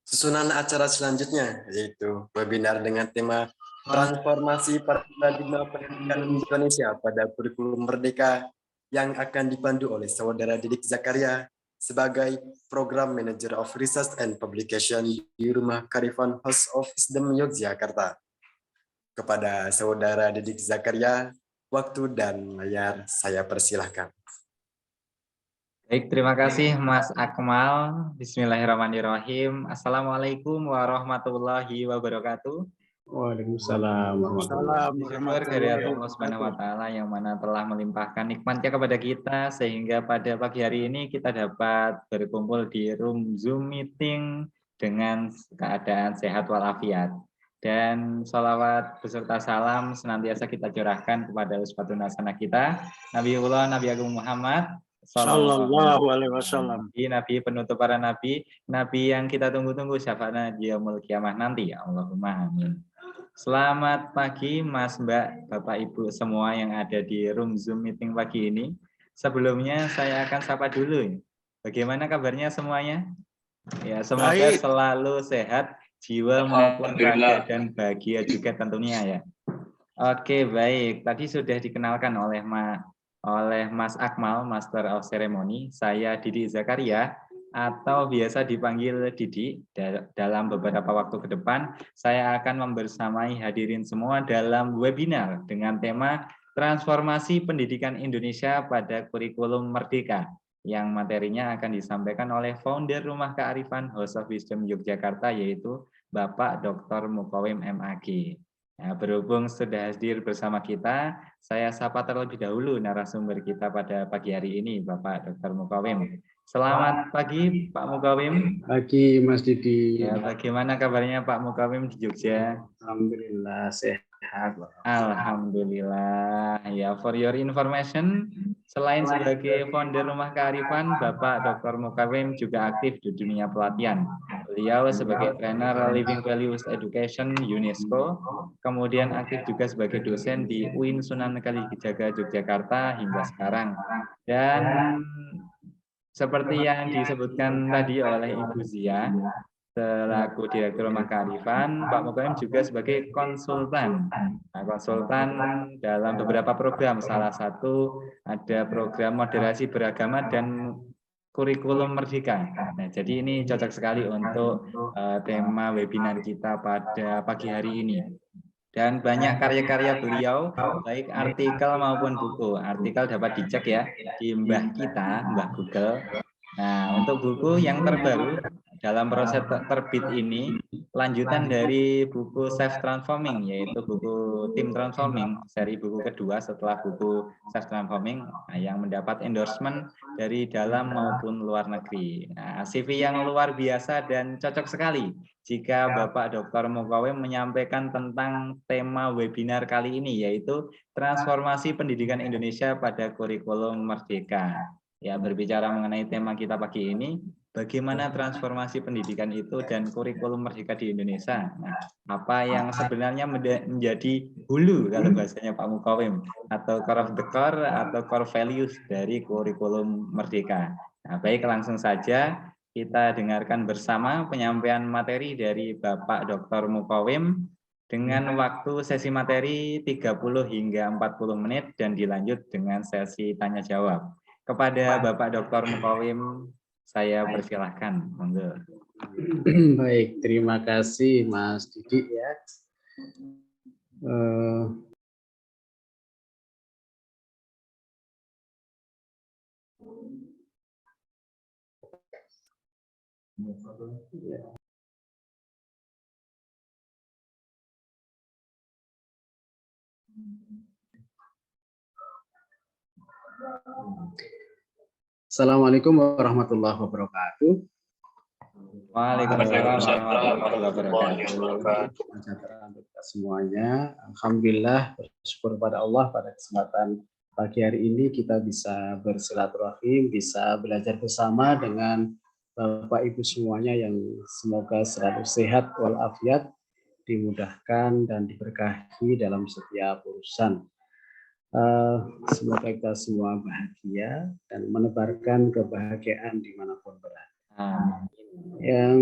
S2: Susunan acara selanjutnya yaitu webinar dengan tema Transformasi Paradigma Pendidikan Indonesia pada Kurikulum Merdeka yang akan dipandu oleh Saudara Didik Zakaria sebagai Program Manager of Research and Publication di Rumah Kearifan House of Wisdom Yogyakarta. Kepada Saudara Didik Zakaria, waktu dan layar saya persilahkan.
S5: Baik, terima kasih Mas Akmal. Bismillahirrahmanirrahim. Assalamualaikum warahmatullahi wabarakatuh.
S4: Waalaikumsalam
S5: Syukur dari Allah Subhanahu wa Ta'ala yang mana telah melimpahkan nikmatnya kepada kita sehingga pada pagi hari ini kita dapat berkumpul di room Zoom meeting dengan keadaan sehat walafiat. Dan sholawat beserta salam senantiasa kita curahkan kepada uswatun hasanah kita, Nabiullah Nabi Agung Muhammad
S4: Sallallahu alaihi wasallam.
S5: Nabi penutup para nabi, nabi yang kita tunggu-tunggu syafaatnya di yaumul kiamah nanti. Allahumma amin. Selamat pagi Mas, Mbak, Bapak, Ibu semua yang ada di room Zoom meeting pagi ini. Sebelumnya saya akan sapa dulu. Bagaimana kabarnya semuanya? Ya, semoga
S4: Baik.
S5: selalu sehat, jiwa maupun raga dan bahagia juga tentunya ya. Oke, baik. Tadi sudah dikenalkan oleh Mas Akmal, Master of Ceremony. Saya Didik Zakaria, atau biasa dipanggil Didi. Dalam beberapa waktu ke depan, saya akan membersamai hadirin semua dalam webinar dengan tema Transformasi Pendidikan Indonesia pada Kurikulum Merdeka, yang materinya akan disampaikan oleh founder Rumah Kearifan House of Wisdom Yogyakarta, yaitu Bapak Dr. Mukawim MAG. Nah, berhubung sudah hadir bersama kita, saya sapa terlebih dahulu narasumber kita pada pagi hari ini, Bapak Dr. Mukawim. Selamat pagi, Pak Mukawim.
S4: Pagi, Mas Didi.
S5: Ya, bagaimana kabarnya Pak Mukawim di Jogja?
S4: Alhamdulillah sehat.
S5: Alhamdulillah. Ya, for your information, selain sebagai founder Rumah Kearifan, Bapak Dr. Mukawim juga aktif di dunia pelatihan. Beliau sebagai trainer Living Values Education UNESCO, kemudian aktif juga sebagai dosen di UIN Sunan Kalijaga Yogyakarta hingga sekarang. Dan seperti yang disebutkan tadi oleh Ibu Zia, selaku Direktur Rumah Kearifan, Pak Mukawim juga sebagai konsultan. Nah, konsultan dalam beberapa program, salah satu ada program moderasi beragama dan kurikulum merdeka. Nah, jadi ini cocok sekali untuk tema webinar kita pada pagi hari ini. Dan banyak karya-karya beliau, baik artikel maupun buku. Artikel dapat dicek ya di Mbah kita, Mbah Google. Nah, untuk buku yang terbaru dalam proses terbit ini, lanjutan dari buku Self Transforming, yaitu buku Tim Transforming, seri buku kedua setelah buku Self Transforming, yang mendapat endorsement dari dalam maupun luar negeri. Nah, CV yang luar biasa dan cocok sekali jika Bapak Dr. Mukawim menyampaikan tentang tema webinar kali ini, yaitu Transformasi Pendidikan Indonesia pada Kurikulum Merdeka. Ya, berbicara mengenai tema kita pagi ini, bagaimana transformasi pendidikan itu dan kurikulum merdeka di Indonesia. Nah, apa yang sebenarnya menjadi hulu kalau bahasanya Pak Mukawim, atau core of the core atau core values dari kurikulum merdeka. Nah, baik, langsung saja kita dengarkan bersama penyampaian materi dari Bapak Dr. Mukawim dengan waktu sesi materi 30 hingga 40 menit dan dilanjut dengan sesi tanya jawab. Kepada Bapak Dr. Mukawim, saya persilahkan. Monggo.
S4: Baik, terima kasih Mas Didi ya. Assalamualaikum warahmatullahi wabarakatuh.
S5: Waalaikumsalam warahmatullahi wabarakatuh.
S4: Untuk kita semuanya, alhamdulillah bersyukur pada Allah pada kesempatan pagi hari ini kita bisa bersilaturahim, bisa belajar bersama dengan Bapak Ibu semuanya yang semoga selalu sehat walafiat, dimudahkan dan diberkahi dalam setiap urusan. Semoga kita semua bahagia dan menebarkan kebahagiaan dimanapun berada. Yang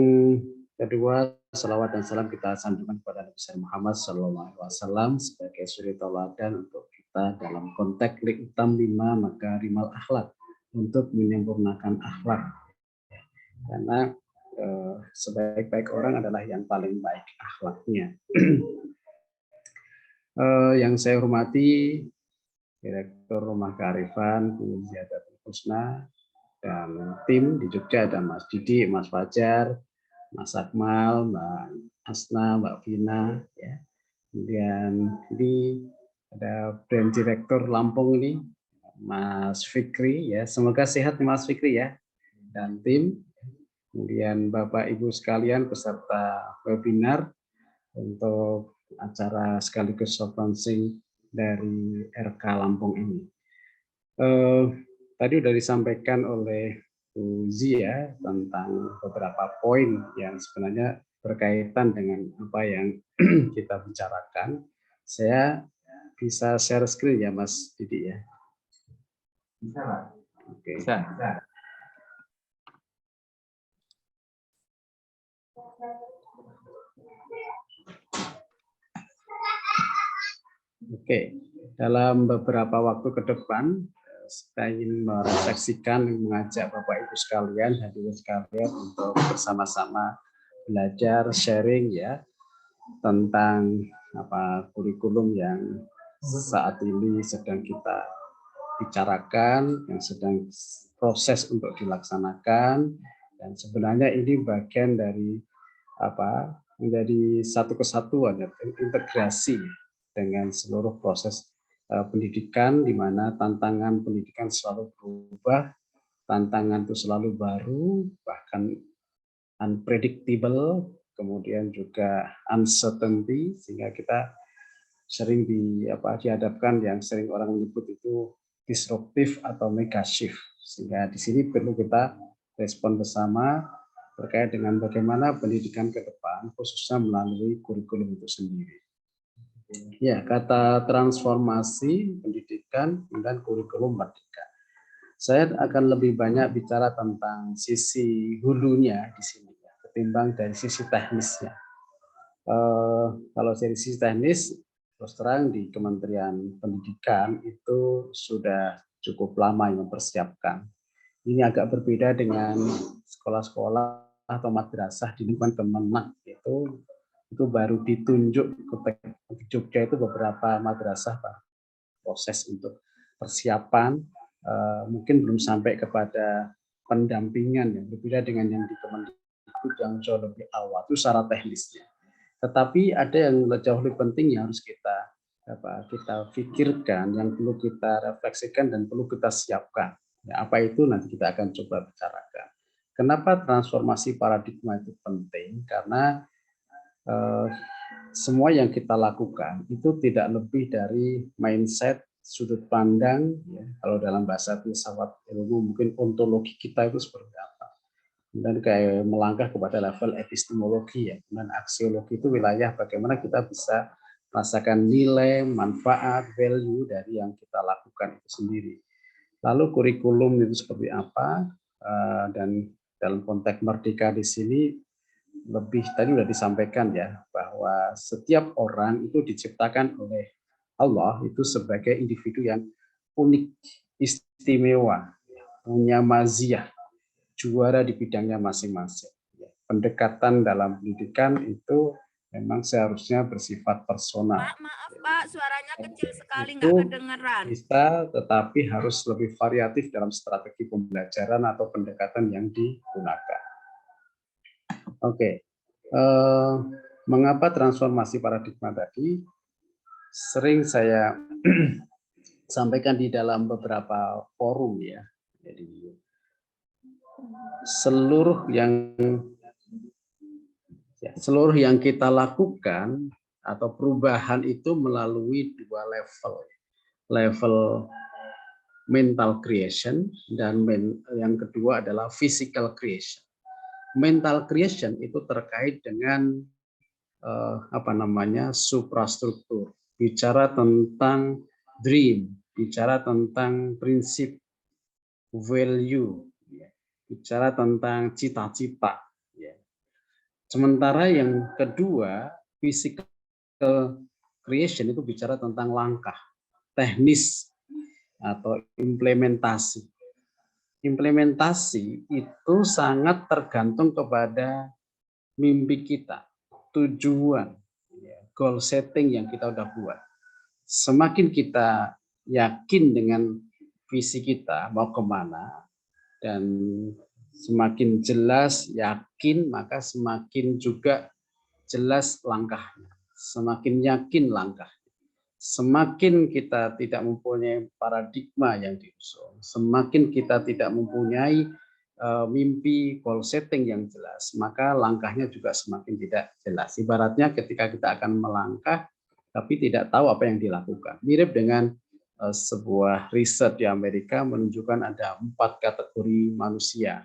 S4: kedua, salawat dan salam kita sanjungkan kepada Nabi Muhammad SAW sebagai suri tauladan untuk kita dalam konteks li'utam lima makarimal akhlak, untuk menyempurnakan akhlak. Karena sebaik-baik orang adalah yang paling baik akhlaknya. Yang saya hormati Direktur Rumah Kearifan Ziadatul Husna dan tim di Jogja, ada Mas Didi, Mas Fajar, Mas Akmal, Mbak Asna, Mbak Vina, ya. Kemudian ini ada Brand Direktur Lampung ini, Mas Fikri, ya. Semoga sehat Mas Fikri ya, dan tim. Kemudian Bapak Ibu sekalian peserta webinar untuk acara sekaligus conferencing dari RK Lampung ini. Tadi sudah disampaikan oleh Bu Zia tentang beberapa poin yang sebenarnya berkaitan dengan apa yang kita bicarakan. Saya bisa share screen ya Mas Didi ya? Bisa Pak. Oke.
S5: Bisa.
S4: Oke, dalam beberapa waktu ke depan saya ingin merefleksikan, mengajak Bapak Ibu sekalian, hadirin sekalian untuk bersama-sama belajar, sharing ya tentang kurikulum yang saat ini sedang kita bicarakan, yang sedang proses untuk dilaksanakan, dan sebenarnya ini bagian dari menjadi satu kesatuan, integrasi dengan seluruh proses pendidikan, di mana tantangan pendidikan selalu berubah, tantangan itu selalu baru, bahkan unpredictable, kemudian juga uncertainty, sehingga kita sering dihadapkan yang sering orang menyebut itu disruptif atau mega shift. Sehingga di sini perlu kita respon bersama terkait dengan bagaimana pendidikan ke depan, khususnya melalui kurikulum itu sendiri. Ya, kata transformasi pendidikan dan kurikulum merdeka. Saya akan lebih banyak bicara tentang sisi hulunya di sini, ketimbang dari sisi teknisnya. Kalau dari sisi teknis, terus terang di Kementerian Pendidikan itu sudah cukup lama yang mempersiapkan. Ini agak berbeda dengan sekolah-sekolah atau madrasah di lingkungan Kemenak, itu baru ditunjuk ke Jogja itu beberapa madrasah proses untuk persiapan, mungkin belum sampai kepada pendampingan yang berbeda dengan yang di Kemendikbud yang jauh lebih awal itu secara teknisnya. Tetapi ada yang jauh lebih penting yang harus kita pikirkan, yang perlu kita refleksikan dan perlu kita siapkan. Ya, apa itu nanti kita akan coba bicarakan. Kenapa transformasi paradigma itu penting? Karena semua yang kita lakukan itu tidak lebih dari mindset sudut pandang, ya, kalau dalam bahasa filsafat ilmu mungkin ontologi kita itu seperti apa. Kemudian kayak melangkah kepada level epistemologi, ya, dan aksiologi itu wilayah bagaimana kita bisa merasakan nilai, manfaat, value dari yang kita lakukan itu sendiri. Lalu kurikulum itu seperti apa, dan dalam konteks merdeka di sini lebih tadi sudah disampaikan ya, bahwa setiap orang itu diciptakan oleh Allah itu sebagai individu yang unik, istimewa, punya maziyah, juara di bidangnya masing-masing. Pendekatan dalam pendidikan itu memang seharusnya bersifat personal.
S6: Pak, maaf Pak, suaranya kecil sekali,
S4: Itu
S6: nggak kedengeran.
S4: bisa, tetapi harus lebih variatif dalam strategi pembelajaran atau pendekatan yang digunakan. Oke, mengapa transformasi paradigma tadi sering saya sampaikan di dalam beberapa forum ya. Jadi seluruh yang kita lakukan atau perubahan itu melalui dua level. Level mental creation dan yang kedua adalah physical creation. Mental creation itu terkait dengan suprastruktur, bicara tentang dream, bicara tentang prinsip, value, bicara tentang cita-cita. Sementara yang kedua, physical creation itu bicara tentang langkah, teknis atau implementasi. Implementasi itu sangat tergantung kepada mimpi kita, tujuan, goal setting yang kita udah buat. Semakin kita yakin dengan visi kita mau kemana, dan semakin jelas, yakin, maka semakin juga jelas langkahnya. Semakin yakin langkah. Semakin kita tidak mempunyai paradigma yang diusung, semakin kita tidak mempunyai mimpi, goal setting yang jelas, maka langkahnya juga semakin tidak jelas. Ibaratnya ketika kita akan melangkah, tapi tidak tahu apa yang dilakukan. Mirip dengan sebuah riset di Amerika menunjukkan ada 4 kategori manusia.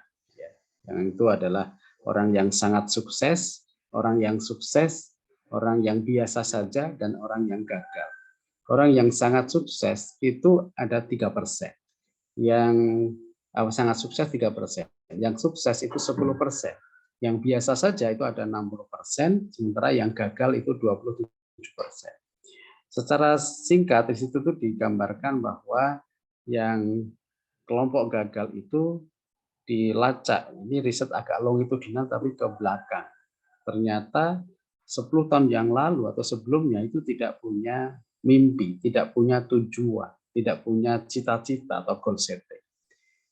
S4: Yang itu adalah orang yang sangat sukses, orang yang sukses, orang yang biasa saja, dan orang yang gagal. Orang yang sangat sukses itu ada 3%. Yang sangat sukses 3%. Yang sukses itu 10%. Yang biasa saja itu ada 60%, sementara yang gagal itu 27%. Secara singkat di situ tuh digambarkan bahwa yang kelompok gagal itu dilacak. Ini riset agak longitudinal tapi ke belakang. Ternyata 10 tahun yang lalu atau sebelumnya itu tidak punya mimpi, tidak punya tujuan, tidak punya cita-cita atau goal setting.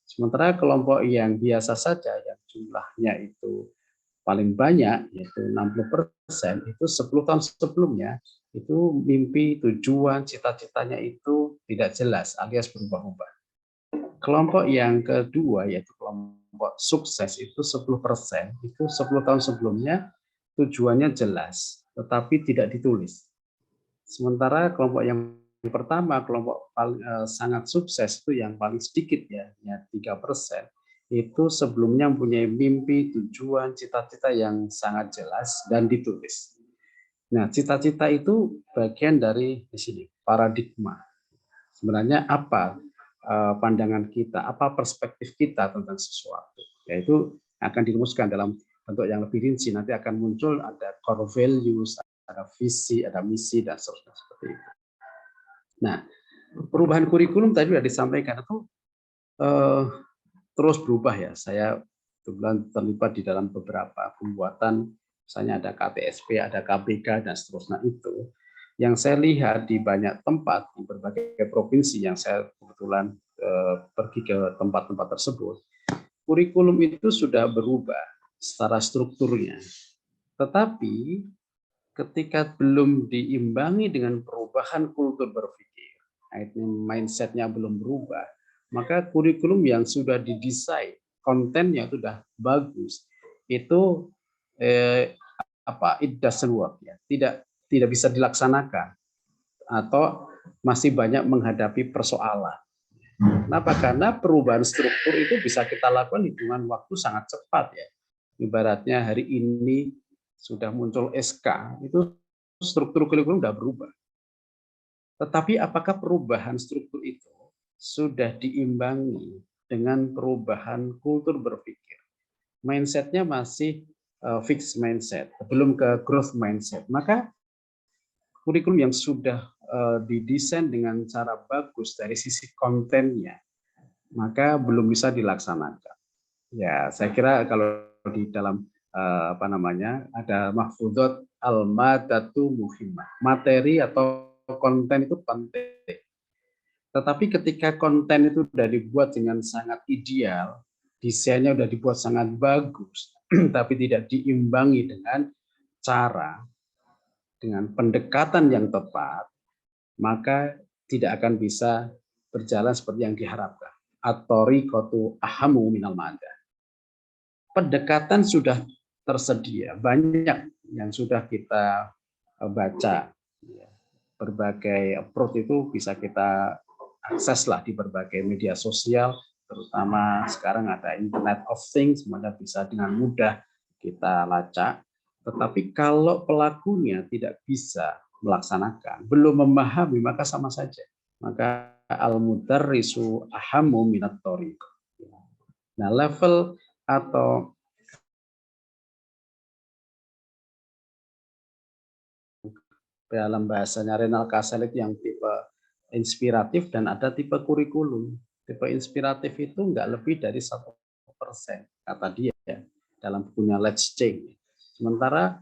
S4: Sementara kelompok yang biasa saja, yang jumlahnya itu paling banyak, yaitu 60%, itu 10 tahun sebelumnya, itu mimpi, tujuan, cita-citanya itu tidak jelas, alias berubah-ubah. Kelompok yang kedua, yaitu kelompok sukses, itu 10%, itu 10 tahun sebelumnya tujuannya jelas, tetapi tidak ditulis. Sementara kelompok yang pertama, kelompok sangat sukses itu yang paling sedikit ya 3%, itu sebelumnya mempunyai mimpi, tujuan, cita-cita yang sangat jelas dan ditulis. Nah, cita-cita itu bagian dari di sini paradigma. Sebenarnya apa pandangan kita, apa perspektif kita tentang sesuatu, yaitu akan dirumuskan dalam bentuk yang lebih rinci. Nanti akan muncul ada core values, ada visi, ada misi, dan seterusnya seperti itu. Nah, perubahan kurikulum tadi sudah disampaikan itu terus berubah ya. Saya kebetulan terlibat di dalam beberapa pembuatan, misalnya ada KTSP, ada KBK, dan seterusnya itu. Yang saya lihat di banyak tempat, di berbagai provinsi yang saya kebetulan pergi ke tempat-tempat tersebut, kurikulum itu sudah berubah secara strukturnya. Tetapi ketika belum diimbangi dengan perubahan kultur berpikir, mindset-nya belum berubah, maka kurikulum yang sudah didesain, kontennya sudah bagus, itu it doesn't work ya, tidak bisa dilaksanakan, atau masih banyak menghadapi persoalan. Kenapa? Karena perubahan struktur itu bisa kita lakukan hitungan waktu sangat cepat ya. Ibaratnya hari ini sudah muncul SK, itu struktur kurikulum sudah berubah. Tetapi apakah perubahan struktur itu sudah diimbangi dengan perubahan kultur berpikir? Mindsetnya masih fixed mindset, belum ke growth mindset. Maka kurikulum yang sudah didesain dengan cara bagus dari sisi kontennya, maka belum bisa dilaksanakan. Ya, saya kira kalau di dalam ada mahfudot al-madatu muhimmah, materi atau konten itu penting. Tetapi ketika konten itu sudah dibuat dengan sangat ideal, desainnya sudah dibuat sangat bagus, tapi tidak diimbangi dengan cara, dengan pendekatan yang tepat, maka tidak akan bisa berjalan seperti yang diharapkan. At-thariqatu ahamu minal madah. Pendekatan sudah tersedia, banyak yang sudah kita baca. Berbagai approach itu bisa kita akses lah di berbagai media sosial, terutama sekarang ada Internet of Things, maka bisa dengan mudah kita lacak. Tetapi kalau pelakunya tidak bisa melaksanakan, belum memahami, maka sama saja. Maka al-mudarrisu ahammu minat thoriq. Nah, level atau dalam bahasanya Renal Kasselit yang tipe inspiratif dan ada tipe kurikulum. Tipe inspiratif itu enggak lebih dari 1%, kata dia dalam bukunya Let's Change. Sementara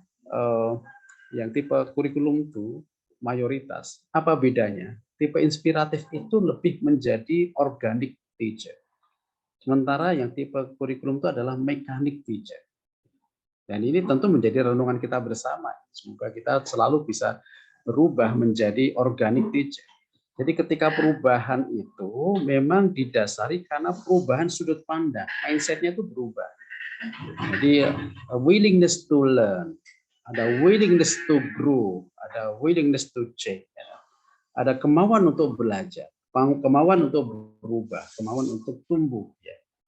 S4: yang tipe kurikulum itu mayoritas. Apa bedanya? Tipe inspiratif itu lebih menjadi organic teacher. Sementara yang tipe kurikulum itu adalah mechanic teacher. Dan ini tentu menjadi renungan kita bersama. Semoga kita selalu bisa berubah menjadi organic teacher. Jadi ketika perubahan itu memang didasari karena perubahan sudut pandang. Mindset-nya itu berubah. Jadi willingness to learn, ada willingness to grow, ada willingness to change. Ada kemauan untuk belajar, kemauan untuk berubah, kemauan untuk tumbuh.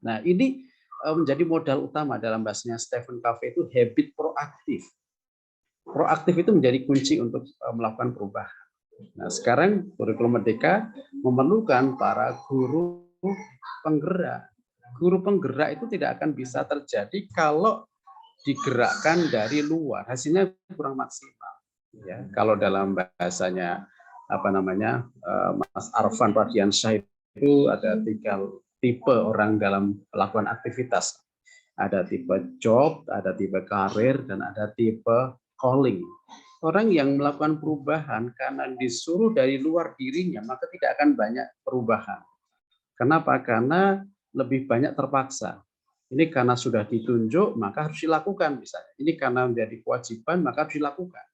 S4: Nah, ini menjadi modal utama dalam bahasanya Stephen Covey itu habit proaktif. Proaktif itu menjadi kunci untuk melakukan perubahan. Nah, sekarang kurikulum Merdeka memerlukan para guru penggerak. Guru penggerak itu tidak akan bisa terjadi kalau digerakkan dari luar, hasilnya kurang maksimal. Ya, kalau dalam bahasanya Mas Arfan Radiansyah itu ada 3 tipe orang dalam melakukan aktivitas. Ada tipe job, ada tipe karir, dan ada tipe calling. Orang yang melakukan perubahan karena disuruh dari luar dirinya, maka tidak akan banyak perubahan. Kenapa? Karena lebih banyak terpaksa. Ini karena sudah ditunjuk, maka harus dilakukan misalnya. Ini karena menjadi kewajiban, maka harus dilakukan.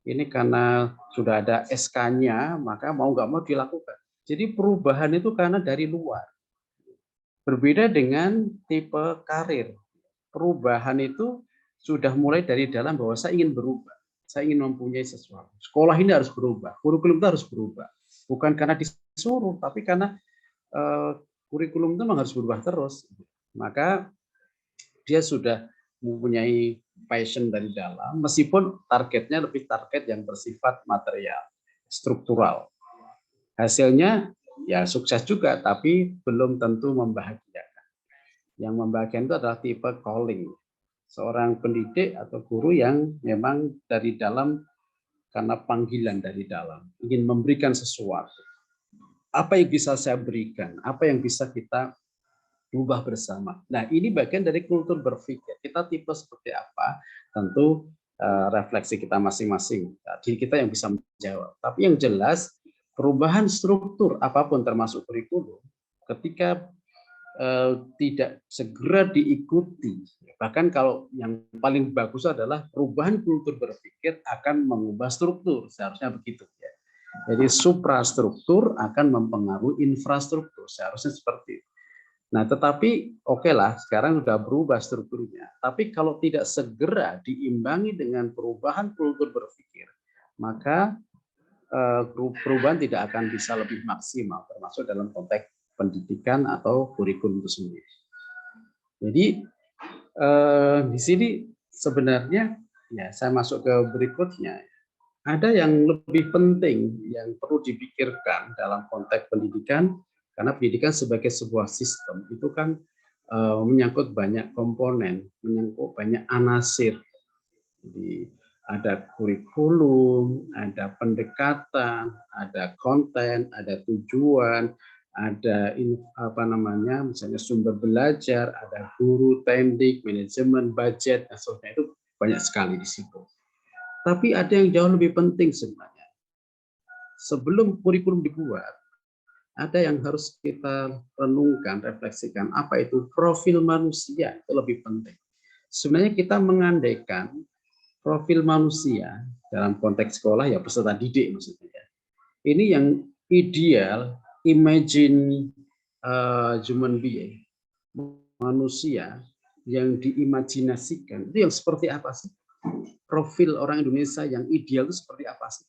S4: Ini karena sudah ada SK-nya, maka mau nggak mau dilakukan. Jadi perubahan itu karena dari luar. Berbeda dengan tipe karir. Perubahan itu sudah mulai dari dalam bahwa saya ingin berubah. Saya ingin mempunyai sesuatu. Sekolah ini harus berubah. Kurikulum itu harus berubah. Bukan karena disuruh, tapi karena kurikulum itu memang harus berubah terus. Maka dia sudah mempunyai passion dari dalam, meskipun targetnya lebih target yang bersifat material, struktural. Hasilnya ya sukses juga, tapi belum tentu membahagiakan. Yang membahagiakan itu adalah tipe calling. Seorang pendidik atau guru yang memang dari dalam, karena panggilan dari dalam, ingin memberikan sesuatu. Apa yang bisa saya berikan? Apa yang bisa kita ubah bersama? Nah, ini bagian dari kultur berpikir. Kita tipe seperti apa? Tentu refleksi kita masing-masing. Diri kita yang bisa menjawab. Tapi yang jelas, perubahan struktur apapun termasuk kurikulum, ketika tidak segera diikuti, bahkan kalau yang paling bagus adalah perubahan kultur berpikir akan mengubah struktur. Seharusnya begitu ya. Jadi suprastruktur akan mempengaruhi infrastruktur, seharusnya seperti itu. Nah, tetapi oke lah, sekarang sudah berubah strukturnya. Tapi kalau tidak segera diimbangi dengan perubahan kultur berpikir, maka perubahan tidak akan bisa lebih maksimal, termasuk dalam konteks pendidikan atau kurikulum itu sendiri. Jadi di sini sebenarnya ya saya masuk ke berikutnya. Ada yang lebih penting yang perlu dipikirkan dalam konteks pendidikan, karena pendidikan sebagai sebuah sistem itu kan menyangkut banyak komponen, menyangkut banyak anasir. Jadi ada kurikulum, ada pendekatan, ada konten, ada tujuan, ada misalnya sumber belajar, ada guru, teknik, manajemen, budget, dan sebagainya. Itu banyak sekali di situ. Tapi ada yang jauh lebih penting sebenarnya. Sebelum kurikulum dibuat, ada yang harus kita renungkan, refleksikan. Apa itu profil manusia? Itu lebih penting. Sebenarnya kita mengandaikan profil manusia dalam konteks sekolah, ya peserta didik maksudnya. Ini yang ideal, imagine human being, manusia yang diimajinasikan. Itu yang seperti apa sih? Profil orang Indonesia yang ideal itu seperti apa sih?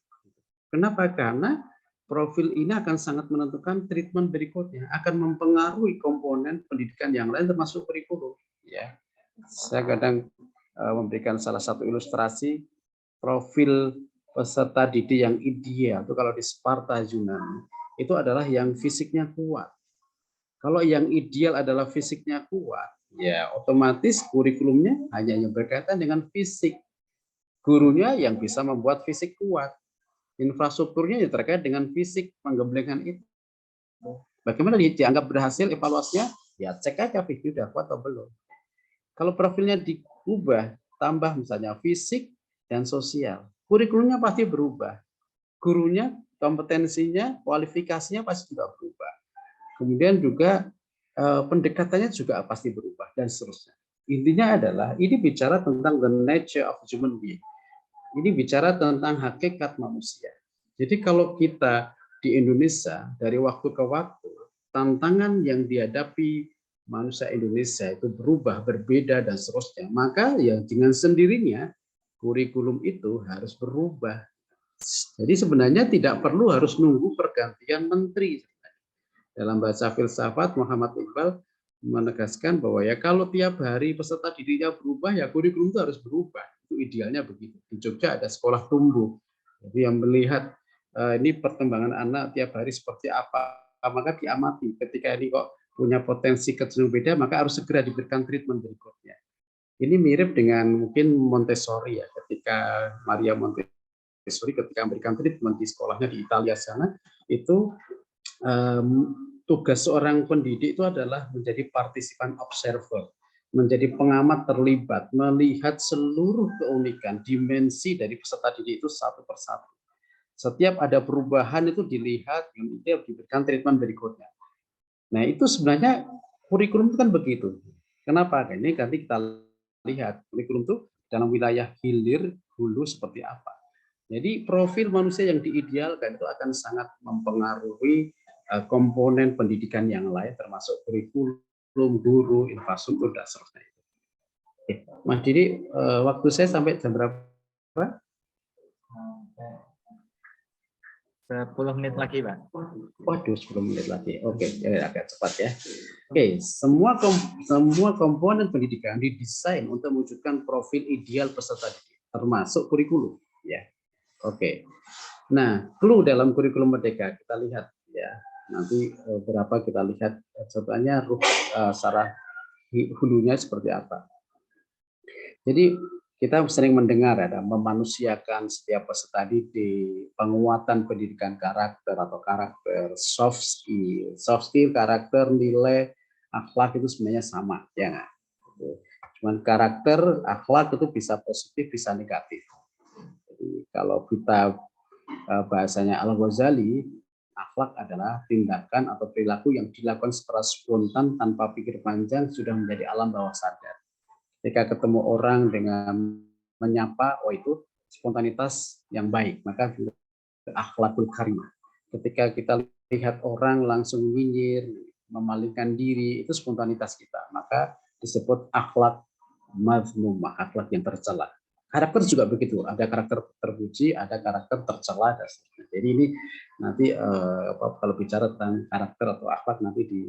S4: Kenapa? Karena profil ini akan sangat menentukan treatment berikutnya, akan mempengaruhi komponen pendidikan yang lain termasuk kurikulum. Ya, saya kadang memberikan salah satu ilustrasi profil peserta didik yang ideal itu kalau di Sparta Yunani itu adalah yang fisiknya kuat. Kalau yang ideal adalah fisiknya kuat, ya otomatis kurikulumnya hanya yang berkaitan dengan fisik. Gurunya yang bisa membuat fisik kuat. Infrastrukturnya yang terkait dengan fisik penggemblengkan itu. Bagaimana dianggap berhasil evaluasinya? Ya cek aja fisik udah kuat atau belum. Kalau profilnya diubah, tambah misalnya fisik dan sosial, kurikulumnya pasti berubah. Gurunya, kompetensinya, kualifikasinya pasti juga berubah. Kemudian juga pendekatannya juga pasti berubah dan seterusnya. Intinya adalah ini bicara tentang the nature of human being. Ini bicara tentang hakikat manusia. Jadi kalau kita di Indonesia dari waktu ke waktu, tantangan yang dihadapi manusia Indonesia itu berubah, berbeda, dan seterusnya. Maka ya dengan sendirinya kurikulum itu harus berubah. Jadi sebenarnya tidak perlu harus nunggu pergantian menteri. Dalam bahasa filsafat, Muhammad Iqbal menegaskan bahwa ya kalau tiap hari peserta didiknya berubah, ya kurikulum itu harus berubah. Itu idealnya begitu. Di Jogja ada sekolah tumbuh. Jadi yang melihat ini perkembangan anak tiap hari seperti apa, maka diamati. Ketika ini kok punya potensi kecenderungan beda, maka harus segera diberikan treatment berikutnya. Ini mirip dengan mungkin Montessori ya, ketika Maria Montessori ketika memberikan treatment di sekolahnya di Italia sana, itu tugas seorang pendidik itu adalah menjadi partisipan observer, menjadi pengamat terlibat, melihat seluruh keunikan, dimensi dari peserta didik itu satu persatu. Setiap ada perubahan itu dilihat, kemudian diberikan treatment berikutnya. Nah itu sebenarnya kurikulum itu kan begitu. Kenapa? Ini nanti kita lihat kurikulum itu dalam wilayah hilir, hulu seperti apa. Jadi profil manusia yang diidealkan itu akan sangat mempengaruhi komponen pendidikan yang lain, termasuk kurikulum, guru, infrastruktur, dan seterusnya. Oke, Mas Didi, waktu saya sampai jam berapa?
S5: 10 menit lagi, Pak.
S4: Waduh, 10 menit lagi. Oke, agak cepat ya. Oke, semua komponen pendidikan didesain untuk mewujudkan profil ideal peserta didik, termasuk kurikulum. Ya, oke. Nah, clue dalam kurikulum Merdeka kita lihat ya. Nanti berapa kita lihat contohnya secara hulunya seperti apa. Jadi kita sering mendengar ada memanusiakan setiap peserta didik, penguatan pendidikan karakter atau karakter, soft skill, karakter, nilai, akhlak itu sebenarnya sama, ya nggak? Cuman karakter, akhlak itu bisa positif, bisa negatif. Jadi kalau kita bahasanya Al-Ghazali, akhlak adalah tindakan atau perilaku yang dilakukan secara spontan tanpa pikir panjang sudah menjadi alam bawah sadar. Ketika ketemu orang dengan menyapa, oh itu spontanitas yang baik, maka akhlakul karimah. Ketika kita lihat orang langsung nyinyir, memalingkan diri, itu spontanitas kita, maka disebut akhlak mazmumah, akhlak yang tercela. Karakter juga begitu, ada karakter terpuji, ada karakter tercela dan seterusnya. Jadi ini nanti kalau bicara tentang karakter atau akhlak nanti di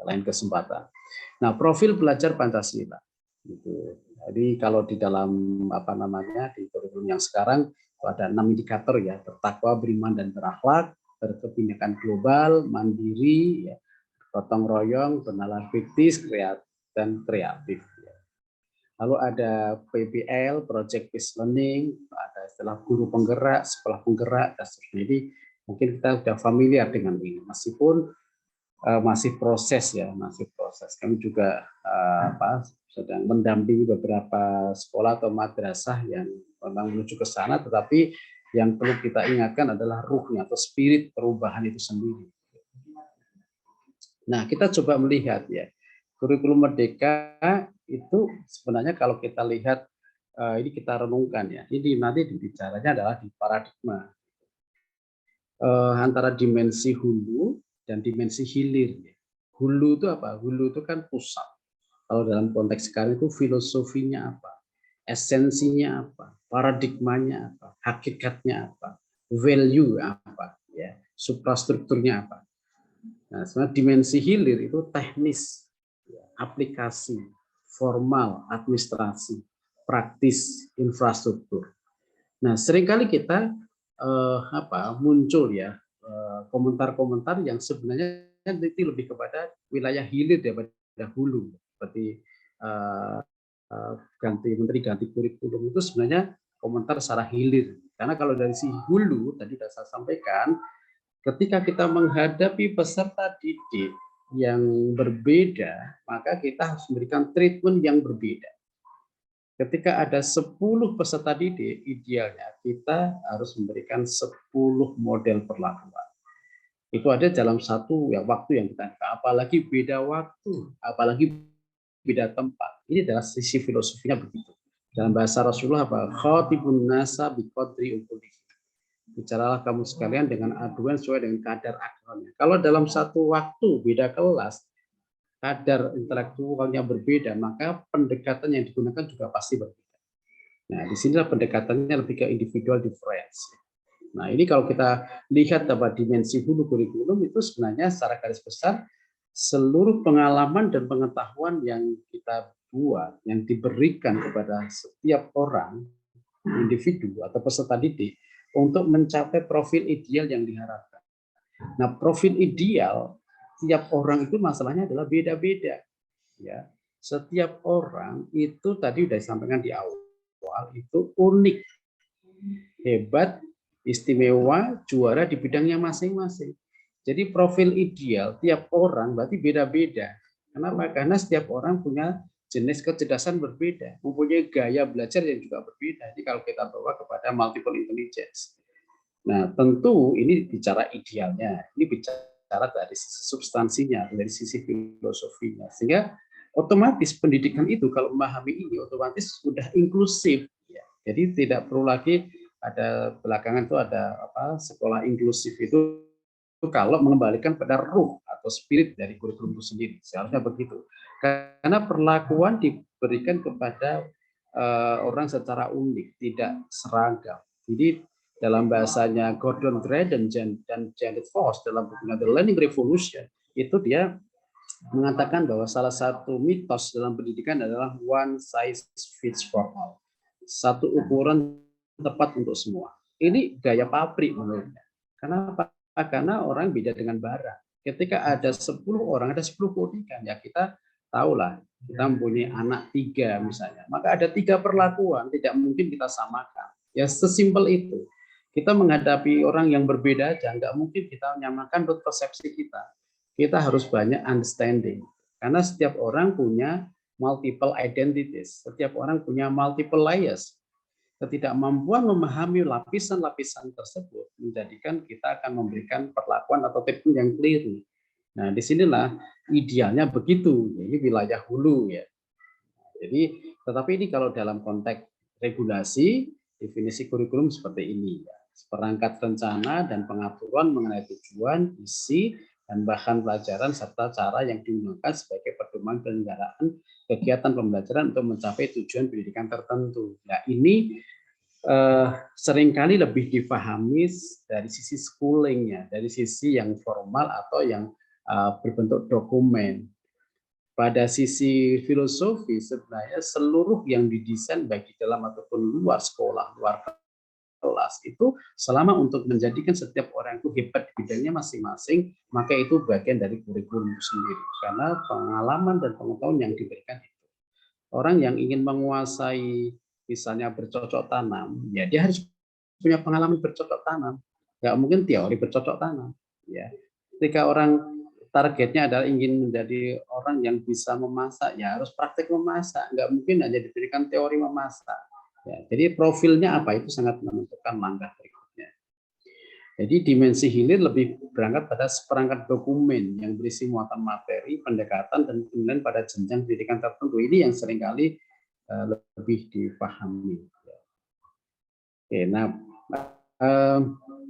S4: lain kesempatan. Nah, profil belajar Pancasila. Gitu. Jadi kalau di dalam di kurikulum yang sekarang itu ada 6 indikator ya, bertakwa, beriman dan berakhlak, berkebinekaan global, mandiri, ya, gotong royong, bernalar kritis, dan kreatif. Lalu ada PBL, Project Based Learning, ada istilah guru penggerak, sekolah penggerak, dan seterusnya. Jadi mungkin kita sudah familiar dengan ini, meskipun masih proses ya, masih proses. Kami juga sedang mendampingi beberapa sekolah atau madrasah yang memang menuju ke sana, tetapi yang perlu kita ingatkan adalah ruhnya atau spirit perubahan itu sendiri. Nah, kita coba melihat ya, kurikulum Merdeka itu sebenarnya kalau kita lihat, ini kita renungkan ya, ini nanti bicaranya adalah di paradigma antara dimensi hulu dan dimensi hilir. Hulu itu apa? Hulu itu kan pusat. Kalau dalam konteks sekarang itu filosofinya apa? Esensinya apa? Paradigmanya apa? Hakikatnya apa? Value apa? Ya, suprastrukturnya apa? Nah, sebenarnya dimensi hilir itu teknis, aplikasi, formal, administrasi, praktis, infrastruktur. Nah, seringkali kita muncul ya komentar-komentar yang sebenarnya itu lebih kepada wilayah hilir daripada hulu, seperti ganti kurikulum itu sebenarnya komentar secara hilir. Karena kalau dari si hulu tadi sudah saya sampaikan, ketika kita menghadapi peserta didik yang berbeda, maka kita harus memberikan treatment yang berbeda. Ketika ada 10 peserta didik, idealnya kita harus memberikan 10 model perlakuan. Itu ada dalam satu waktu yang kita, apalagi beda waktu, apalagi beda tempat. Ini adalah sisi filosofinya begitu. Dalam bahasa Rasulullah apa? Khatibun nasa biqadri uqulihim. Bicaralah kamu sekalian dengan aduan sesuai dengan kadar akalnya. Kalau dalam satu waktu beda kelas, kadar intelektualnya berbeda, maka pendekatan yang digunakan juga pasti berbeda. Nah, di sinilah pendekatannya lebih ke individual difference. Nah, ini kalau kita lihat dapat dimensi hulu kurikulum itu sebenarnya secara garis besar seluruh pengalaman dan pengetahuan yang kita buat, yang diberikan kepada setiap orang, individu atau peserta didik, untuk mencapai profil ideal yang diharapkan. Nah, profil ideal tiap orang itu masalahnya adalah beda-beda. Ya, setiap orang itu tadi sudah disampaikan di awal itu unik, hebat, istimewa, juara di bidangnya masing-masing. Jadi profil ideal tiap orang berarti beda-beda. Kenapa? Karena setiap orang punya jenis kecerdasan berbeda, mempunyai gaya belajar yang juga berbeda. Jadi kalau kita bawa kepada multiple intelligence. Nah, tentu ini bicara idealnya, ini bicara dari sisi substansinya, dari sisi filosofinya. Sehingga otomatis pendidikan itu kalau memahami ini otomatis sudah inklusif. Ya. Jadi tidak perlu lagi ada belakangan itu ada sekolah inklusif itu kalau mengembalikan pada ruh atau spirit dari kurikulum itu sendiri. Seharusnya begitu. Karena perlakuan diberikan kepada orang secara unik, tidak seragam. Jadi dalam bahasanya Gordon Gray dan Janet Foss dalam bukunya The Learning Revolution, itu dia mengatakan bahwa salah satu mitos dalam pendidikan adalah one size fits for all. Satu ukuran tepat untuk semua. Ini gaya pabrik menurutnya. Kenapa? Karena orang beda dengan barang. Ketika ada 10 orang, ada 10 keunikan, ya kita tahulah, kita mempunyai anak 3 misalnya, maka ada 3 perlakuan, tidak mungkin kita samakan. Ya sesimpel itu. Kita menghadapi orang yang berbeda aja, nggak mungkin kita menyamakan menurut persepsi kita. Kita harus banyak understanding. Karena setiap orang punya multiple identities, setiap orang punya multiple layers. Ketidakmampuan memahami lapisan-lapisan tersebut menjadikan kita akan memberikan perlakuan atau treatment yang keliru. Nah, disinilah idealnya begitu. Ini wilayah hulu ya. Jadi, tetapi ini kalau dalam konteks regulasi, definisi kurikulum seperti ini ya. Perangkat rencana dan pengaturan mengenai tujuan, isi, dan bahan pelajaran serta cara yang digunakan sebagai pedoman penyelenggaraan kegiatan pembelajaran untuk mencapai tujuan pendidikan tertentu. Nah, ini seringkali lebih dipahami dari sisi schoolingnya, dari sisi yang formal atau yang berbentuk dokumen. Pada sisi filosofi sebenarnya seluruh yang didesain baik di dalam ataupun luar sekolah, luar kelas itu selama untuk menjadikan setiap orang itu hebat di bidangnya masing-masing, maka itu bagian dari kurikulum itu sendiri. Karena pengalaman dan pengetahuan yang diberikan itu. Orang yang ingin menguasai misalnya bercocok tanam, ya dia harus punya pengalaman bercocok tanam. Nggak mungkin teori bercocok tanam. Ya. Ketika orang targetnya adalah ingin menjadi orang yang bisa memasak, ya harus praktek memasak. Nggak mungkin hanya diberikan teori memasak. Ya, jadi profilnya apa itu sangat menentukan langkah berikutnya. Jadi dimensi hilir lebih berangkat pada seperangkat dokumen yang berisi muatan materi, pendekatan, dan kemudian pada jenjang pendidikan tertentu. Ini yang seringkali lebih dipahami. Oke, nah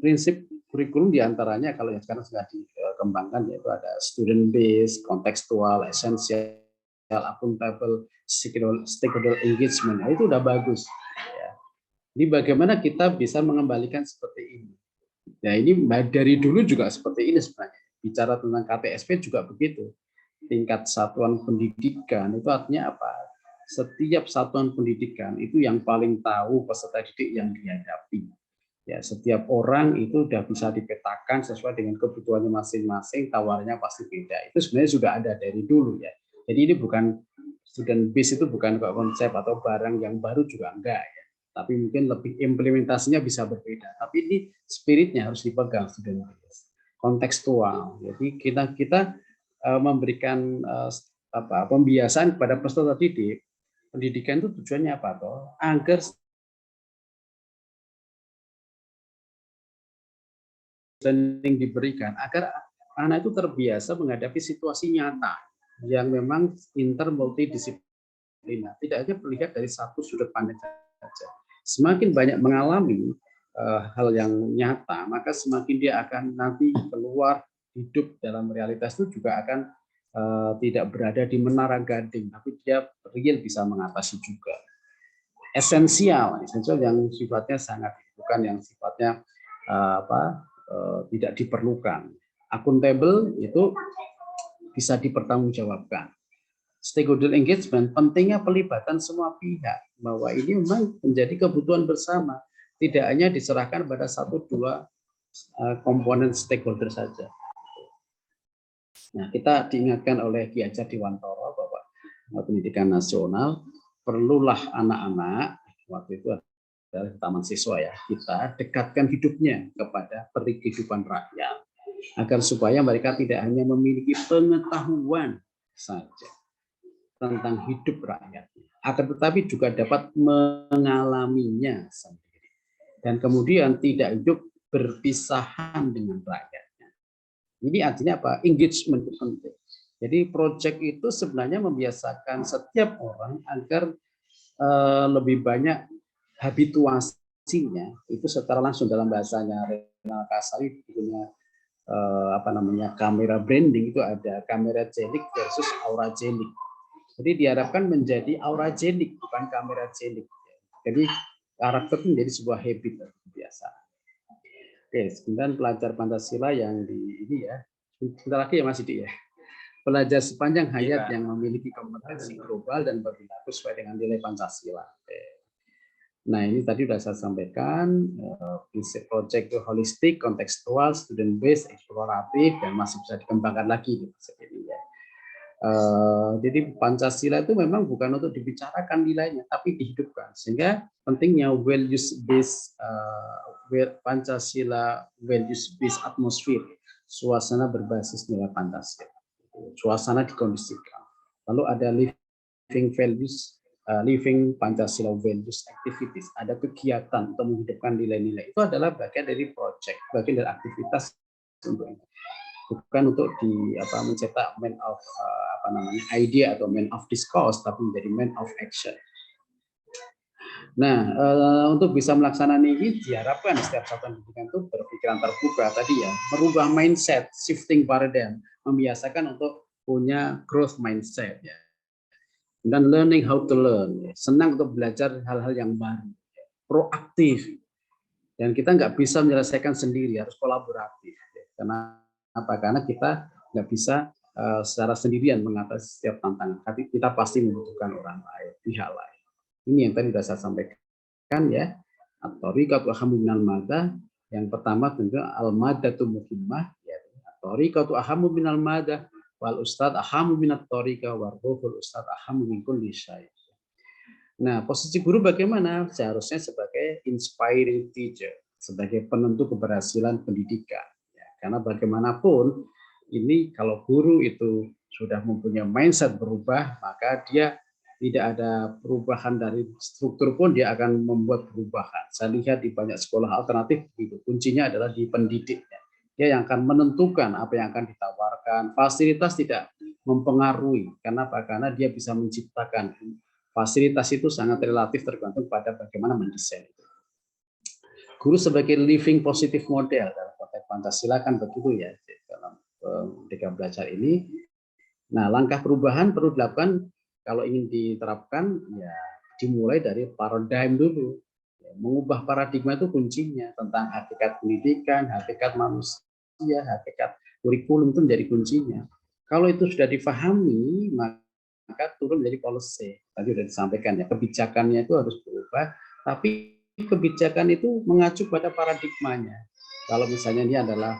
S4: prinsip kurikulum diantaranya kalau yang sekarang sudah dikembangkan yaitu ada student based, kontekstual, esensial, akuntabel, stakeholder engagement. Nah, itu udah bagus. Ini bagaimana kita bisa mengembalikan seperti ini. Nah, ini dari dulu juga seperti ini sebenarnya. Bicara tentang KTSP juga begitu. Tingkat satuan pendidikan itu artinya apa? Setiap satuan pendidikan itu yang paling tahu peserta didik yang dihadapi. Ya, setiap orang itu sudah bisa dipetakan sesuai dengan kebutuhannya masing-masing, tawarnya pasti beda. Itu sebenarnya sudah ada dari dulu ya. Jadi ini bukan student base, itu bukan konsep atau barang yang baru juga enggak ya. Tapi mungkin lebih implementasinya bisa berbeda. Tapi ini spiritnya harus dipegang student base. Kontekstual. Jadi kita memberikan pembiasaan kepada peserta didik. Pendidikan itu tujuannya apa toh? Agar training diberikan agar anak itu terbiasa menghadapi situasi nyata yang memang multidisipliner. Tidak hanya melihat dari satu sudut pandang saja. Semakin banyak mengalami hal yang nyata, maka semakin dia akan nanti keluar hidup dalam realitas itu juga akan tidak berada di menara gading, tapi dia real bisa mengatasi juga. Esensial yang sifatnya sangat, bukan yang sifatnya tidak diperlukan. Akuntabel itu bisa dipertanggungjawabkan. Stakeholder engagement, pentingnya pelibatan semua pihak, bahwa ini memang menjadi kebutuhan bersama, tidak hanya diserahkan pada satu dua komponen stakeholder saja. Nah, kita diingatkan oleh Ki Hajar Dewantara bahwa pendidikan nasional perlulah anak-anak, waktu itu adalah taman siswa ya, kita dekatkan hidupnya kepada kehidupan rakyat, agar supaya mereka tidak hanya memiliki pengetahuan saja tentang hidup rakyat, akan tetapi juga dapat mengalaminya sendiri dan kemudian tidak hidup berpisahan dengan rakyatnya. Ini artinya apa? Engagement itu penting. Jadi proyek itu sebenarnya membiasakan setiap orang agar lebih banyak habituasinya itu secara langsung. Dalam bahasanya Renal Kasali punya kamera branding, itu ada kamera genik versus aura genik. Jadi diharapkan menjadi aura genik, bukan kamera genik. Jadi karakter itu menjadi sebuah habit biasa. Oke, kemudian pelajar Pancasila yang di ini ya, sebentar lagi ya Mas Didi ya. Pelajar sepanjang hayat yang memiliki kompetensi global dan berperilaku sesuai dengan nilai Pancasila. Nah, ini tadi sudah saya sampaikan, prinsip project itu holistik, kontekstual, student based, eksploratif, dan masih bisa dikembangkan lagi di masa ini ya. Jadi Pancasila itu memang bukan untuk dibicarakan nilainya, tapi dihidupkan. Sehingga pentingnya values based Pancasila, values based atmosphere, suasana berbasis nilai Pancasila. Suasana dikondisikan. Lalu ada living values, living Pancasila values activities. Ada kegiatan untuk menghidupkan nilai-nilai. Itu adalah bagian dari project, bagian dari aktivitas untuk itu. Bukan untuk mencetak man of idea atau man of discourse, tapi menjadi man of action. Nah, untuk bisa melaksanakan ini diharapkan setiap satuan pendidikan itu berpikiran terbuka tadi ya, merubah mindset, shifting paradigm, membiasakan untuk punya growth mindset ya. Dan learning how to learn, ya. Senang untuk belajar hal-hal yang baru, ya. Proaktif, dan kita nggak bisa menyelesaikan sendiri, harus kolaboratif. Ya. Karena apa? Karena kita nggak bisa secara sendirian mengatasi setiap tantangan, tapi kita pasti membutuhkan orang lain, pihak lain. Ini yang tadi sudah saya sampaikan ya. At-thariqatu ahammu minal madah. Yang pertama tentu al-madatu muhimmah ya. At-thariqatu ahammu minal madah wal ustad ahammu minat thariqa war ruhul ustad ahammu min kulli syai'. Nah, posisi guru bagaimana? Seharusnya sebagai inspiring teacher, sebagai penentu keberhasilan pendidikan. Ya, karena bagaimanapun ini kalau guru itu sudah mempunyai mindset berubah, maka dia tidak ada perubahan dari struktur pun dia akan membuat perubahan. Saya lihat di banyak sekolah alternatif itu kuncinya adalah di pendidiknya. Dia yang akan menentukan apa yang akan ditawarkan. Fasilitas tidak mempengaruhi. Karena apa? Karena dia bisa menciptakan. Fasilitas itu sangat relatif tergantung pada bagaimana mendesain itu. Guru sebagai living positive model dalam konteks Pancasila kan begitu ya dalam Merdeka Belajar ini. Nah, langkah perubahan perlu dilakukan kalau ingin diterapkan ya dimulai dari paradigm dulu. Ya, mengubah paradigma itu kuncinya tentang hakikat pendidikan, hakikat manusia, hakikat kurikulum itu menjadi kuncinya. Kalau itu sudah difahami, maka turun menjadi policy. Tadi sudah disampaikan ya, kebijakannya itu harus berubah, tapi kebijakan itu mengacu pada paradigmanya. Kalau misalnya ini adalah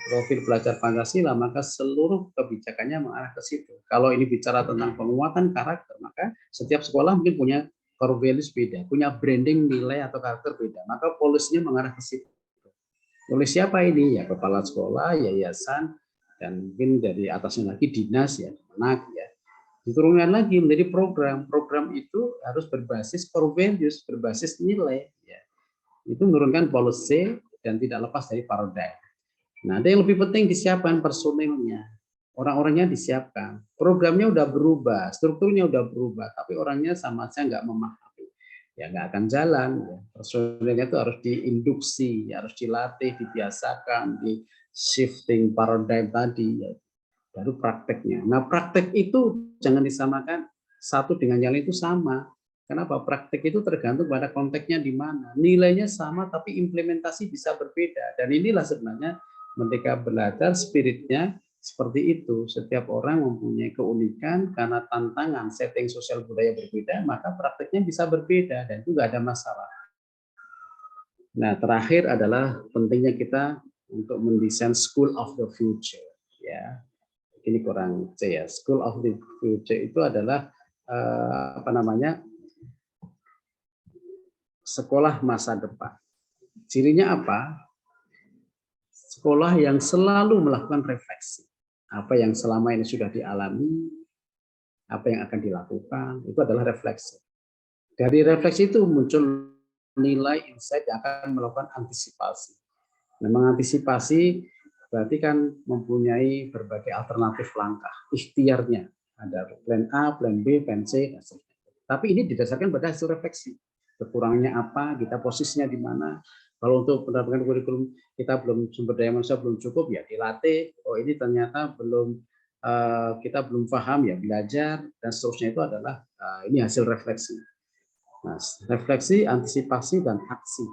S4: profil belajar Pancasila, maka seluruh kebijakannya mengarah ke situ. Kalau ini bicara tentang penguatan karakter, maka setiap sekolah mungkin punya core values beda, punya branding nilai atau karakter beda, maka polisinya mengarah ke situ. Oleh siapa ini? Ya kepala sekolah, yayasan, dan mungkin dari atasnya lagi dinas ya, Kemenak ya. Diturunkan lagi menjadi program. Program itu harus berbasis core values, berbasis nilai. Ya. Itu menurunkan policy dan tidak lepas dari paradigm. Nah, ada yang lebih penting disiapkan personilnya. Orang-orangnya disiapkan. Programnya udah berubah, strukturnya udah berubah, tapi orangnya sama saja nggak memahami. Ya nggak akan jalan. Ya. Personilnya itu harus diinduksi, harus dilatih, dibiasakan, di shifting paradigm tadi. Ya. Baru prakteknya. Nah, praktek itu jangan disamakan satu dengan yang lain itu sama. Kenapa? Praktek itu tergantung pada konteksnya di mana. Nilainya sama, tapi implementasi bisa berbeda. Dan inilah sebenarnya Merdeka Belajar spiritnya seperti itu. Setiap orang mempunyai keunikan karena tantangan setting sosial budaya berbeda, maka prakteknya bisa berbeda dan itu nggak ada masalah. Nah, terakhir adalah pentingnya kita untuk mendesain school of the future. Ya, ini kurang C ya. School of the future itu adalah sekolah masa depan. Cirinya apa? Sekolah yang selalu melakukan refleksi. Apa yang selama ini sudah dialami, apa yang akan dilakukan, itu adalah refleksi. Dari refleksi itu muncul nilai insight yang akan melakukan antisipasi. Nah, mengantisipasi berarti kan mempunyai berbagai alternatif langkah, ikhtiarnya. Ada plan A, plan B, plan C, dan sebagainya. Tapi ini didasarkan pada hasil refleksi. Kekurangannya apa, kita posisinya di mana. Kalau untuk pendampingan kurikulum kita belum sumber daya manusia belum cukup ya dilatih. Oh ini ternyata belum kita belum paham ya belajar dan seterusnya itu adalah ini hasil refleksi. Nah, refleksi, antisipasi dan aksi.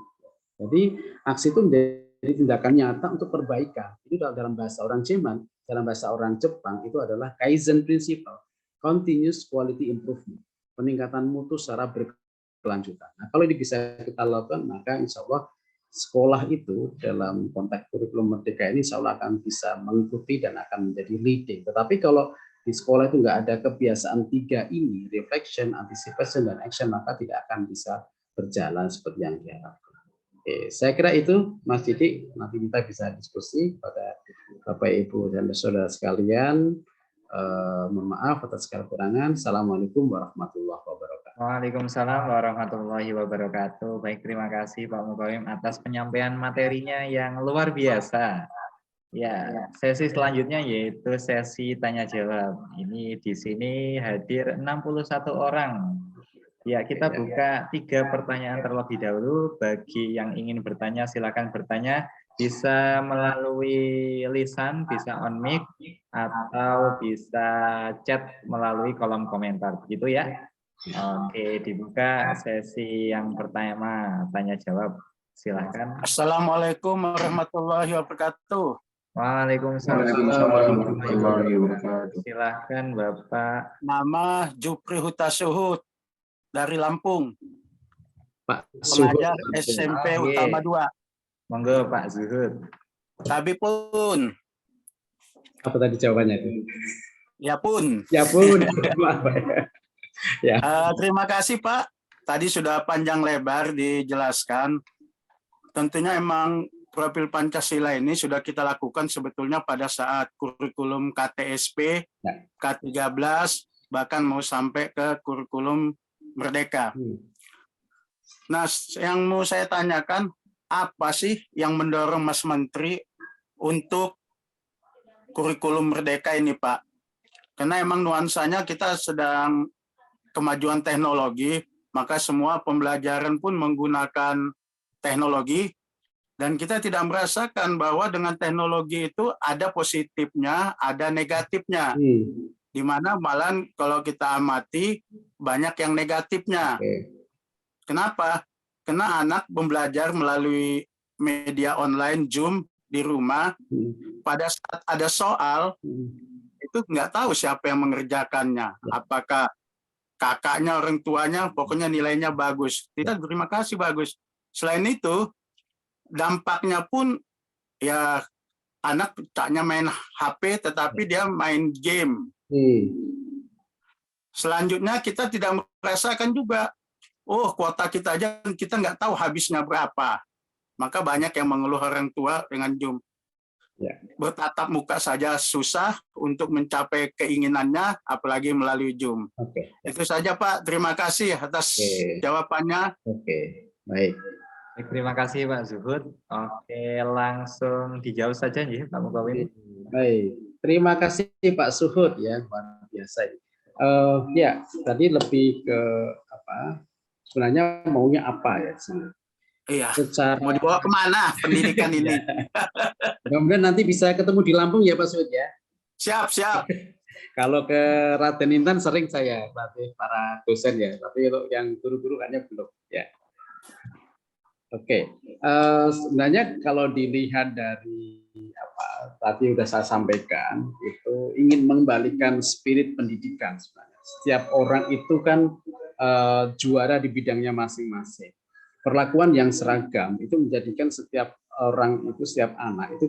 S4: Jadi aksi itu menjadi tindakan nyata untuk perbaikan. Itu dalam bahasa orang Jerman, dalam bahasa orang Jepang itu adalah Kaizen Principle, continuous quality improvement, peningkatan mutu secara berkelanjutan. Nah, kalau ini bisa kita lakukan, maka insya Allah sekolah itu dalam konteks kurikulum merdeka ini insya Allah akan bisa mengikuti dan akan menjadi leading. Tetapi kalau di sekolah itu nggak ada kebiasaan 3 ini, reflection, anticipation, dan action, maka tidak akan bisa berjalan seperti yang diharapkan. Oke, saya kira itu Mas Didik, nanti kita bisa diskusi pada Bapak Ibu dan saudara sekalian. Mohon maaf atas segala kekurangan. Assalamualaikum warahmatullahi wabarakatuh.
S5: Waalaikumsalam warahmatullahi wabarakatuh. Baik, terima kasih Pak Mukawim atas penyampaian materinya yang luar biasa. Ya, sesi selanjutnya yaitu sesi tanya jawab. Ini di sini hadir 61 orang Ya, kita buka 3 pertanyaan terlebih dahulu. Bagi yang ingin bertanya, silakan bertanya. Bisa melalui lisan, bisa on mic, atau bisa chat melalui kolom komentar. Begitu ya? Oke, dibuka sesi yang pertama, tanya jawab. Silakan.
S7: Assalamualaikum warahmatullahi wabarakatuh.
S5: Waalaikumsalam warahmatullahi wabarakatuh. Silakan Bapak.
S7: Nama Jupri Huta Suhud dari Lampung,
S4: Pak Suhud.
S7: pengajar SMP
S5: Oke.
S7: Utama 2.
S5: Monggo Pak Zuhud.
S7: Tapi pun,
S4: Apa tadi jawabannya itu?
S7: ya pun.
S4: Ya pun. Maaf, Pak. Ya.
S7: Terima kasih Pak. Tadi sudah panjang lebar dijelaskan. Tentunya emang profil Pancasila ini sudah kita lakukan sebetulnya pada saat kurikulum KTSP, K13, bahkan mau sampai ke kurikulum Merdeka. Nah, yang mau saya tanyakan, apa sih yang mendorong Mas Menteri untuk kurikulum Merdeka ini, Pak? Karena emang nuansanya kita sedang kemajuan teknologi, maka semua pembelajaran pun menggunakan teknologi, dan kita tidak merasakan bahwa dengan teknologi itu ada positifnya, ada negatifnya. Di mana malah kalau kita amati banyak yang negatifnya. Kenapa? Karena anak belajar melalui media online, Zoom, di rumah, pada saat ada soal, itu nggak tahu siapa yang mengerjakannya. Apakah kakaknya, orang tuanya, pokoknya nilainya bagus. Tidak, terima kasih, bagus. Selain itu, dampaknya pun ya anak taknya main HP, tetapi dia main game. Selanjutnya kita tidak merasakan juga, oh kuota kita aja kita nggak tahu habisnya berapa. Maka banyak yang mengeluh orang tua dengan Zoom. Bertatap muka saja susah untuk mencapai keinginannya, apalagi melalui Zoom. Itu saja Pak, terima kasih atas jawabannya.
S4: Baik.
S5: Terima kasih Pak Zuhud. Oke, langsung dijawab saja ya Pak Mukawim.
S4: Baik, terima kasih Pak Suhud ya, luar biasa. Ya, tadi lebih ke apa? Sebenarnya maunya apa ya?
S7: Iya.
S4: Secara
S7: mau dibawa kemana pendidikan ini?
S4: Mudah-mudahan nanti bisa ketemu di Lampung ya Pak Suhud ya.
S7: Siap, siap.
S4: Kalau ke Raden Intan sering saya latih para dosen ya, tapi untuk yang guru-guru kayaknya belum ya. Oke, sebenarnya kalau dilihat dari apa tadi sudah saya sampaikan, itu ingin mengembalikan spirit pendidikan sebenarnya. Setiap orang itu kan juara di bidangnya masing-masing. Perlakuan yang seragam itu menjadikan setiap orang itu, setiap anak itu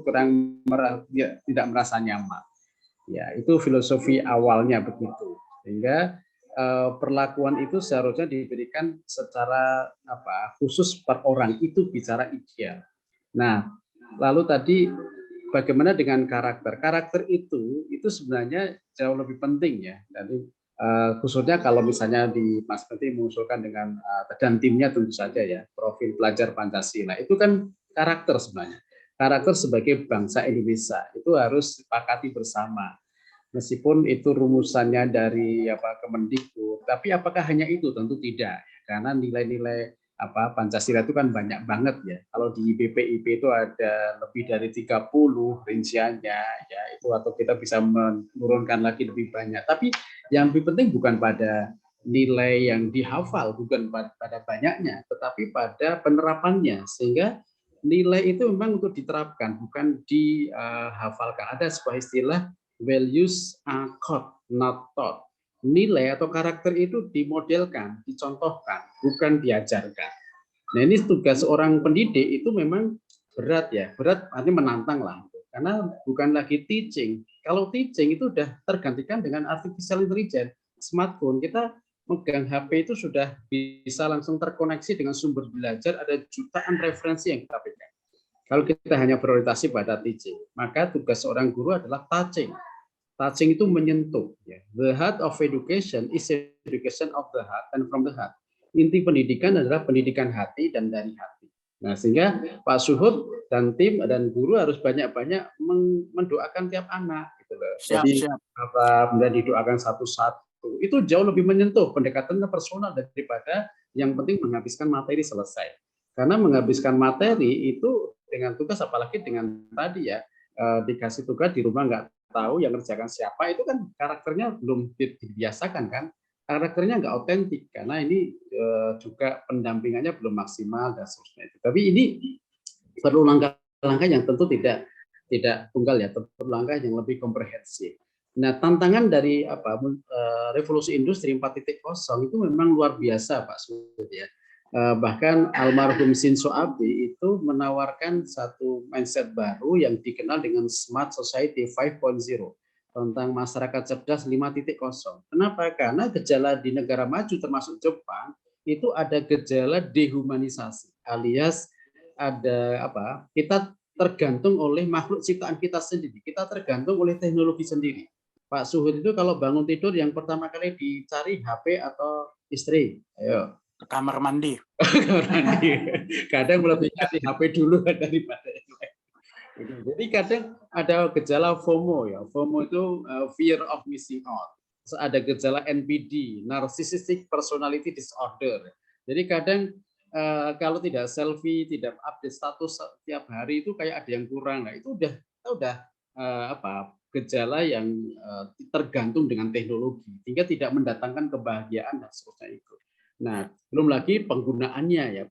S4: tidak merasa nyaman. Ya, itu filosofi awalnya begitu. Sehingga perlakuan itu seharusnya diberikan secara khusus per orang, itu bicara ideal. Nah, lalu tadi bagaimana dengan karakter? Karakter itu sebenarnya jauh lebih penting ya. Jadi khususnya kalau misalnya di Mas Menteri mengusulkan dengan dan timnya tentu saja ya, profil pelajar Pancasila itu kan karakter sebenarnya. Karakter sebagai bangsa Indonesia itu harus disepakati bersama. Meskipun itu rumusannya dari Kemendikbud, tapi apakah hanya itu? Tentu tidak, karena nilai-nilai Pancasila itu kan banyak banget ya. Kalau di BPIP itu ada lebih dari 30 rinciannya, ya itu, atau kita bisa menurunkan lagi lebih banyak. Tapi yang lebih penting bukan pada nilai yang dihafal, bukan pada banyaknya, tetapi pada penerapannya, sehingga nilai itu memang untuk diterapkan, bukan dihafalkan. Ada sebuah istilah values are caught, not taught. Nilai atau karakter itu dimodelkan, dicontohkan, bukan diajarkan. Nah, ini tugas seorang pendidik itu memang berat ya, berat artinya menantang lah, karena bukan lagi teaching. Kalau teaching itu sudah tergantikan dengan artificial intelligence, smartphone. Kita megang HP itu sudah bisa langsung terkoneksi dengan sumber belajar, ada jutaan referensi yang kita pegang. Kalau kita hanya berorientasi pada teaching, maka tugas seorang guru adalah touching. Touching itu menyentuh. The heart of education is education of the heart and from the heart. Inti pendidikan adalah pendidikan hati dan dari hati. Nah, sehingga Pak Suhud dan tim dan guru harus banyak-banyak mendoakan tiap anak. Gitu loh. Jadi kemudian didoakan satu-satu, waktu. Itu jauh lebih menyentuh, pendekatannya personal daripada yang penting menghabiskan materi selesai. Karena menghabiskan materi itu dengan tugas, apalagi dengan tadi ya, dikasih tugas di rumah nggak tahu yang ngerjakan siapa, itu kan karakternya belum dibiasakan kan, karakternya nggak otentik karena ini juga pendampingannya belum maksimal dan seterusnya. Tapi ini perlu langkah-langkah yang tentu tidak tunggal ya, perlu langkah yang lebih komprehensif. Nah, tantangan dari revolusi industri 4.0 itu memang luar biasa, Pak Sud ya. Bahkan almarhum Shinzo Abe itu menawarkan satu mindset baru yang dikenal dengan Smart Society 5.0 tentang masyarakat cerdas 5.0. Kenapa? Karena gejala di negara maju termasuk Jepang itu ada gejala dehumanisasi, alias ada kita tergantung oleh makhluk ciptaan kita sendiri, kita tergantung oleh teknologi sendiri. Pak Suhud itu kalau bangun tidur yang pertama kali dicari HP atau istri, ayo
S7: ke kamar mandi.
S4: Kadang lebih cari HP dulu daripada yang lain. Jadi kadang ada gejala FOMO ya. FOMO itu fear of missing out. Terus ada gejala NPD, narcissistic personality disorder. Jadi kadang kalau tidak selfie, tidak update status setiap hari itu kayak ada yang kurang. Nah, itu udah gejala yang tergantung dengan teknologi sehingga tidak mendatangkan kebahagiaan dan seterusnya itu. Nah, belum lagi penggunaannya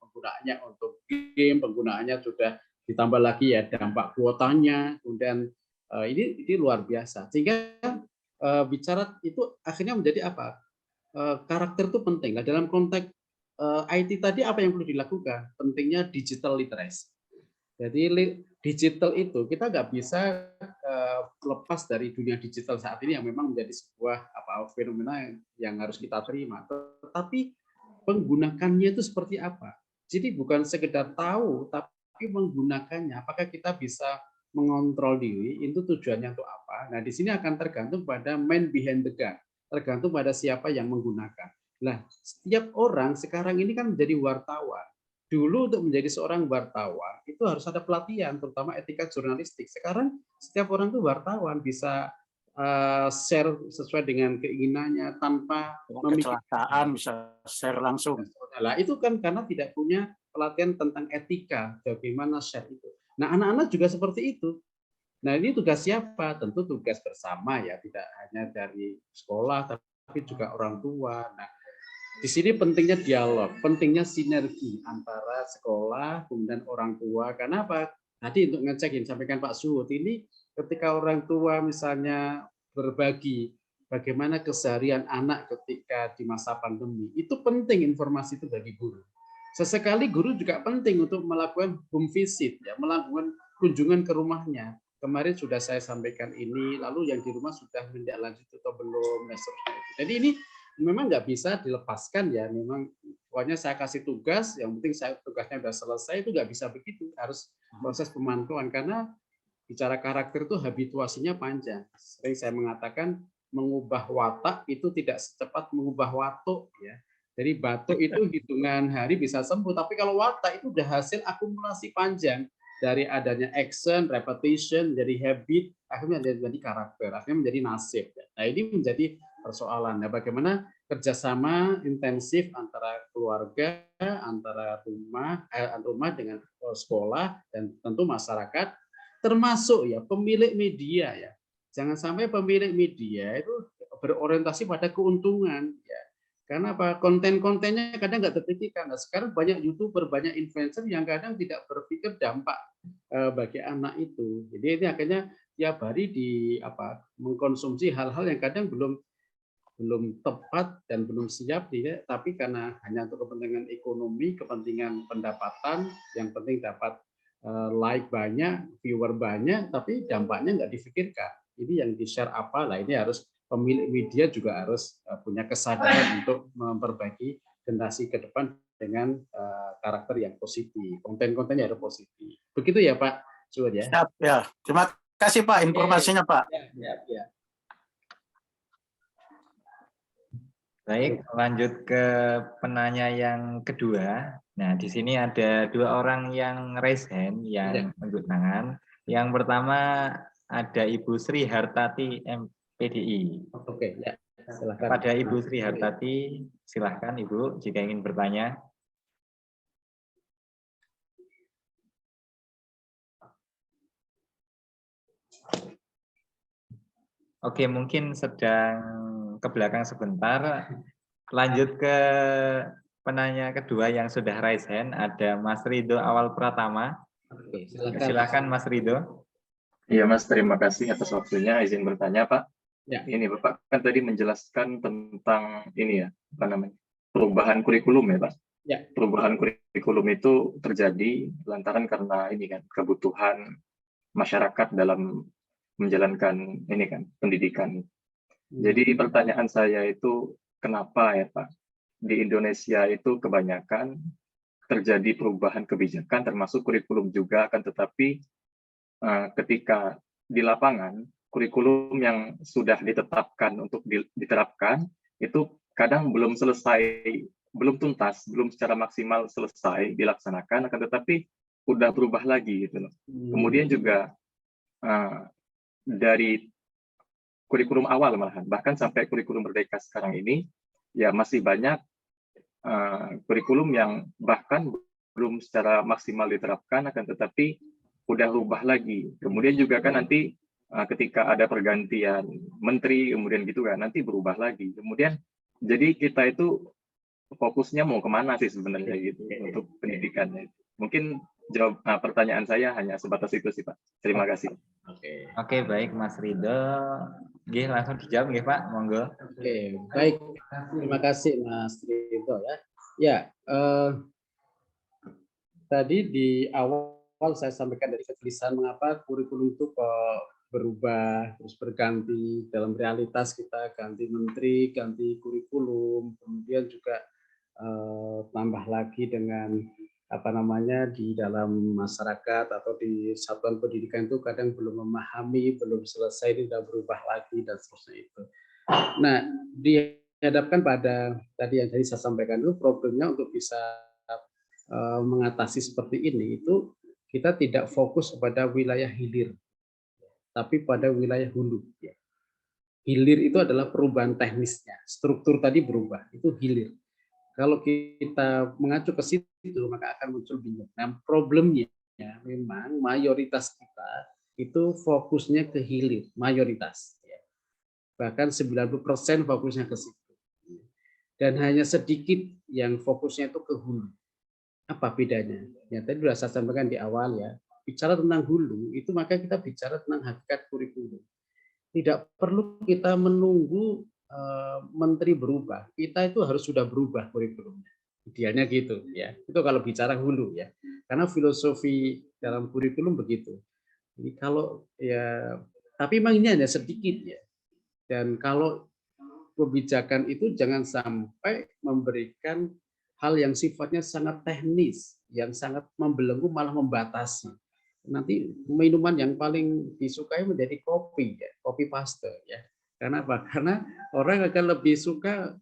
S4: untuk game, penggunaannya sudah ditambah lagi ya dampak kuotanya, kemudian ini luar biasa. Sehingga bicara itu akhirnya menjadi apa? Karakter itu penting. Nah, dalam konteks IT tadi apa yang perlu dilakukan? Pentingnya digital literacy. Jadi digital itu kita nggak bisa lepas dari dunia digital saat ini yang memang menjadi sebuah fenomena yang harus kita terima. Tetapi penggunakannya itu seperti apa? Jadi bukan sekedar tahu, tapi menggunakannya. Apakah kita bisa mengontrol diri? Itu tujuannya untuk apa? Nah, di sini akan tergantung pada man behind the gun, tergantung pada siapa yang menggunakan. Nah, setiap orang sekarang ini kan menjadi wartawan. Dulu untuk menjadi seorang wartawan itu harus ada pelatihan, terutama etika jurnalistik. Sekarang setiap orang itu wartawan, bisa share sesuai dengan keinginannya tanpa
S7: kecelakaan bisa share langsung.
S4: Nah, itu kan karena tidak punya pelatihan tentang etika, bagaimana share itu. Nah, anak-anak juga seperti itu. Nah, ini tugas siapa? Tentu tugas bersama ya, tidak hanya dari sekolah, tapi juga orang tua. Nah, di sini pentingnya dialog, pentingnya sinergi antara sekolah kemudian orang tua. Karena apa? Tadi untuk ngecek yang disampaikan Pak Suhud ini, ketika orang tua misalnya berbagi bagaimana keseharian anak ketika di masa pandemi, itu penting informasi itu bagi guru. Sesekali guru juga penting untuk melakukan home visit, ya, melakukan kunjungan ke rumahnya. Kemarin sudah saya sampaikan ini, lalu yang di rumah sudah menindaklanjuti atau belum. Jadi ini memang nggak bisa dilepaskan ya. Memang pokoknya saya kasih tugas, yang penting saya tugasnya sudah selesai, itu nggak bisa begitu. Harus proses pemantauan karena bicara karakter itu habituasinya panjang. Sering saya mengatakan mengubah watak itu tidak secepat mengubah watuk ya. Jadi batuk itu hitungan hari bisa sembuh, tapi kalau watak itu udah hasil akumulasi panjang dari adanya action, repetition, jadi habit, akhirnya menjadi karakter, akhirnya menjadi nasib. Nah, ini menjadi persoalan. Nah, bagaimana kerjasama intensif antara keluarga, antara rumah dengan sekolah dan tentu masyarakat, termasuk ya pemilik media ya. Jangan sampai pemilik media itu berorientasi pada keuntungan ya. Karena apa? Konten-kontennya kadang nggak terpikirkan. Nah, sekarang banyak YouTuber, banyak influencer yang kadang tidak berpikir dampak bagi anak itu. Jadi ini akhirnya tiap hari mengkonsumsi hal-hal yang kadang belum tepat dan belum siap, tapi karena hanya untuk kepentingan ekonomi, kepentingan pendapatan, yang penting dapat like banyak, viewer banyak, tapi dampaknya nggak difikirkan. Ini yang di-share apa? Lah ini harus pemilik media juga harus punya kesadaran untuk memperbaiki generasi ke depan dengan karakter yang positif, konten-kontennya harus positif. Begitu ya Pak Suhud ya.
S7: Siap ya. Terima kasih Pak informasinya Pak.
S4: Ya.
S5: Baik, lanjut ke penanya yang kedua. Nah, di sini ada dua orang yang raise hand, yang angkat tangan. Yang pertama ada Ibu Sri Hartati MPDI.
S4: Oke, ya. Silakan.
S5: Pada Ibu Sri Hartati, silahkan Ibu jika ingin bertanya. Oke, mungkin sedang ke belakang sebentar. Lanjut ke penanya kedua yang sudah raise hand, ada Mas Rido Awal Pratama.
S4: Oke, silakan.
S5: Silakan Mas Rido.
S8: Iya Mas, terima kasih atas waktunya. Izin bertanya Pak.
S4: Ya.
S8: Ini Bapak kan tadi menjelaskan tentang ini ya, apa namanya, perubahan kurikulum ya Pak.
S4: Ya.
S8: Perubahan kurikulum itu terjadi lantaran karena ini kan kebutuhan masyarakat dalam menjalankan ini kan pendidikan. Jadi pertanyaan saya itu kenapa ya Pak di Indonesia itu kebanyakan terjadi perubahan kebijakan termasuk kurikulum juga, akan tetapi ketika di lapangan kurikulum yang sudah ditetapkan untuk diterapkan itu kadang belum selesai, belum tuntas, belum secara maksimal selesai dilaksanakan, akan tetapi udah berubah lagi gitu loh. Kemudian juga dari kurikulum awal malahan, bahkan sampai kurikulum Merdeka sekarang ini, ya masih banyak kurikulum yang bahkan belum secara maksimal diterapkan, akan tetapi udah rubah lagi. Kemudian juga kan nanti ketika ada pergantian menteri, kemudian gitu kan, nanti berubah lagi. Kemudian jadi kita itu fokusnya mau kemana sih sebenarnya gitu untuk pendidikannya. Mungkin jawab pertanyaan saya hanya sebatas itu sih Pak. Terima kasih.
S5: Oke, baik Mas Rido. Nggih, langsung dijawab nggih Pak, monggo.
S4: Oke, baik. Terima kasih Mas Rido ya. Ya, tadi di awal saya sampaikan dari kegelisahan mengapa kurikulum itu kok berubah, terus berganti. Dalam realitas kita ganti menteri, ganti kurikulum, kemudian juga tambah lagi dengan apa namanya di dalam masyarakat atau di satuan pendidikan itu kadang belum memahami, belum selesai, ini sudah berubah lagi dan seterusnya itu. Nah, dihadapkan pada tadi yang saya sampaikan itu problemnya untuk bisa mengatasi seperti ini itu kita tidak fokus pada wilayah hilir, tapi pada wilayah hulu. Hilir itu adalah perubahan teknisnya, struktur tadi berubah, itu hilir. Kalau kita mengacu ke situ, maka akan muncul bingung. Nah, problemnya memang mayoritas kita itu fokusnya ke hilir, mayoritas. Bahkan 90% fokusnya ke situ. Dan hanya sedikit yang fokusnya itu ke hulu. Apa bedanya? Ya, tadi sudah saya sampaikan di awal ya. Bicara tentang hulu, itu maka kita bicara tentang hakikat kurikulum. Tidak perlu kita menunggu menteri berubah, kita itu harus sudah berubah kurikulumnya. Idealnya gitu ya. Itu kalau bicara hulu ya. Karena filosofi dalam kurikulum begitu. Jadi kalau ya, tapi memang ini hanya sedikit ya. Dan kalau kebijakan itu jangan sampai memberikan hal yang sifatnya sangat teknis, yang sangat membelenggu malah membatasi. Nanti minuman yang paling disukai menjadi kopi ya, kopi paste ya. Karena apa? Karena orang akan lebih suka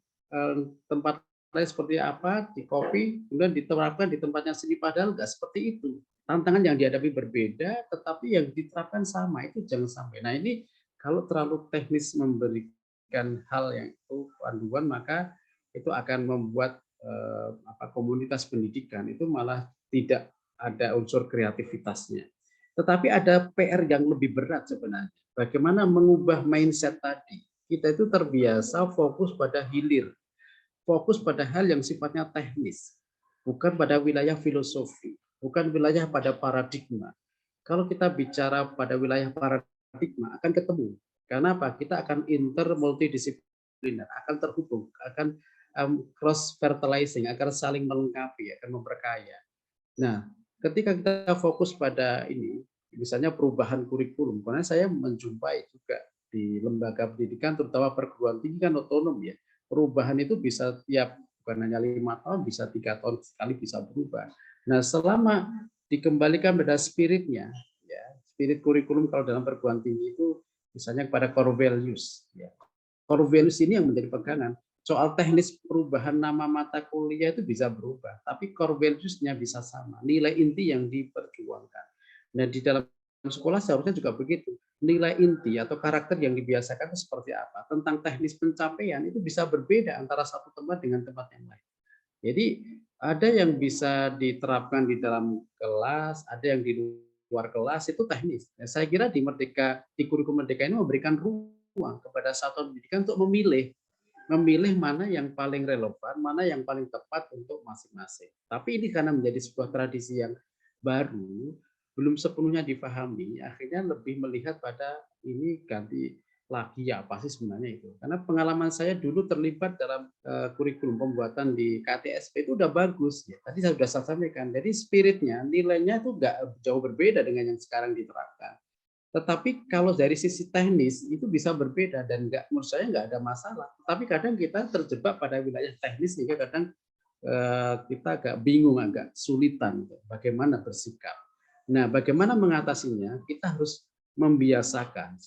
S4: tempat lain seperti apa di kopi, kemudian diterapkan di tempatnya sendiri, padahal nggak seperti itu. Tantangan yang dihadapi berbeda, tetapi yang diterapkan sama, itu jangan sampai. Nah ini kalau terlalu teknis memberikan hal yang itu panduan, maka itu akan membuat komunitas pendidikan itu malah tidak ada unsur kreativitasnya. Tetapi ada PR yang lebih berat sebenarnya. Bagaimana mengubah mindset tadi? Kita itu terbiasa fokus pada hilir, fokus pada hal yang sifatnya teknis, bukan pada wilayah filosofi, bukan wilayah pada paradigma. Kalau kita bicara pada wilayah paradigma akan ketemu. Karena apa? Kita akan multidisipliner, akan terhubung, akan cross fertilizing, akan saling melengkapi, akan memperkaya. Nah, ketika kita fokus pada ini, misalnya perubahan kurikulum, karena saya menjumpai juga di lembaga pendidikan, terutama perguruan tinggi kan otonom ya, perubahan itu bisa tiap, bukan hanya 5 tahun, bisa 3 tahun sekali bisa berubah. Nah, selama dikembalikan pada spiritnya, ya, spirit kurikulum kalau dalam perguruan tinggi itu misalnya kepada core values. Ya. Core values ini yang menjadi pegangan. Soal teknis perubahan nama mata kuliah itu bisa berubah, tapi core values-nya bisa sama, nilai inti yang diperjuangkan. Nah, di dalam sekolah seharusnya juga begitu. nilai inti atau karakter yang dibiasakan itu seperti apa. Tentang teknis pencapaian itu bisa berbeda antara satu tempat dengan tempat yang lain. Jadi ada yang bisa diterapkan di dalam kelas, ada yang di luar kelas, itu teknis. Nah, saya kira di kurikulum Merdeka ini memberikan ruang kepada satuan pendidikan untuk memilih mana yang paling relevan, mana yang paling tepat untuk masing-masing. Tapi ini karena menjadi sebuah tradisi yang baru, belum sepenuhnya dipahami, akhirnya lebih melihat pada ini ganti lagi ya apa sih sebenarnya itu. Karena pengalaman saya dulu terlibat dalam kurikulum pembuatan di KTSP itu udah bagus. Ya. Tadi saya sudah sampaikan, jadi spiritnya, nilainya itu nggak jauh berbeda dengan yang sekarang diterapkan. Tetapi kalau dari sisi teknis itu bisa berbeda dan menurut saya nggak ada masalah. Tapi kadang kita terjebak pada wilayah teknis sehingga kadang kita agak bingung, agak sulitan bagaimana bersikap. Nah, bagaimana mengatasinya? Kita harus membiasakan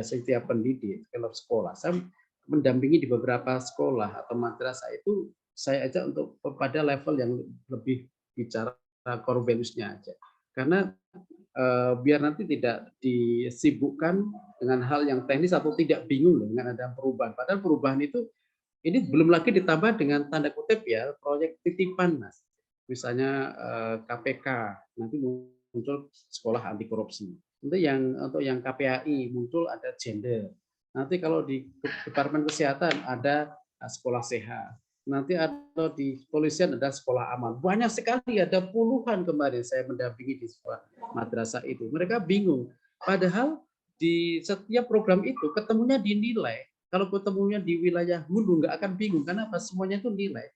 S4: setiap pendidik, kalau sekolah. Saya mendampingi di beberapa sekolah atau madrasah itu saya ajak untuk pada level yang lebih bicara core values-nya aja. Karena biar nanti tidak disibukkan dengan hal yang teknis atau tidak bingung dengan ada perubahan. Padahal perubahan itu ini belum lagi ditambah dengan tanda kutip ya proyek titipan, Mas. Misalnya KPK nanti muncul sekolah anti korupsi. Untuk yang KPAI muncul ada gender. Nanti kalau di Departemen Kesehatan ada sekolah sehat. Nanti atau di kepolisian ada sekolah aman. Banyak sekali, ada puluhan kemarin saya mendampingi di sebuah madrasah itu. Mereka bingung. Padahal di setiap program itu ketemunya di nilai. Kalau ketemunya di wilayah hulu nggak akan bingung. Karena apa? Semuanya itu nilai.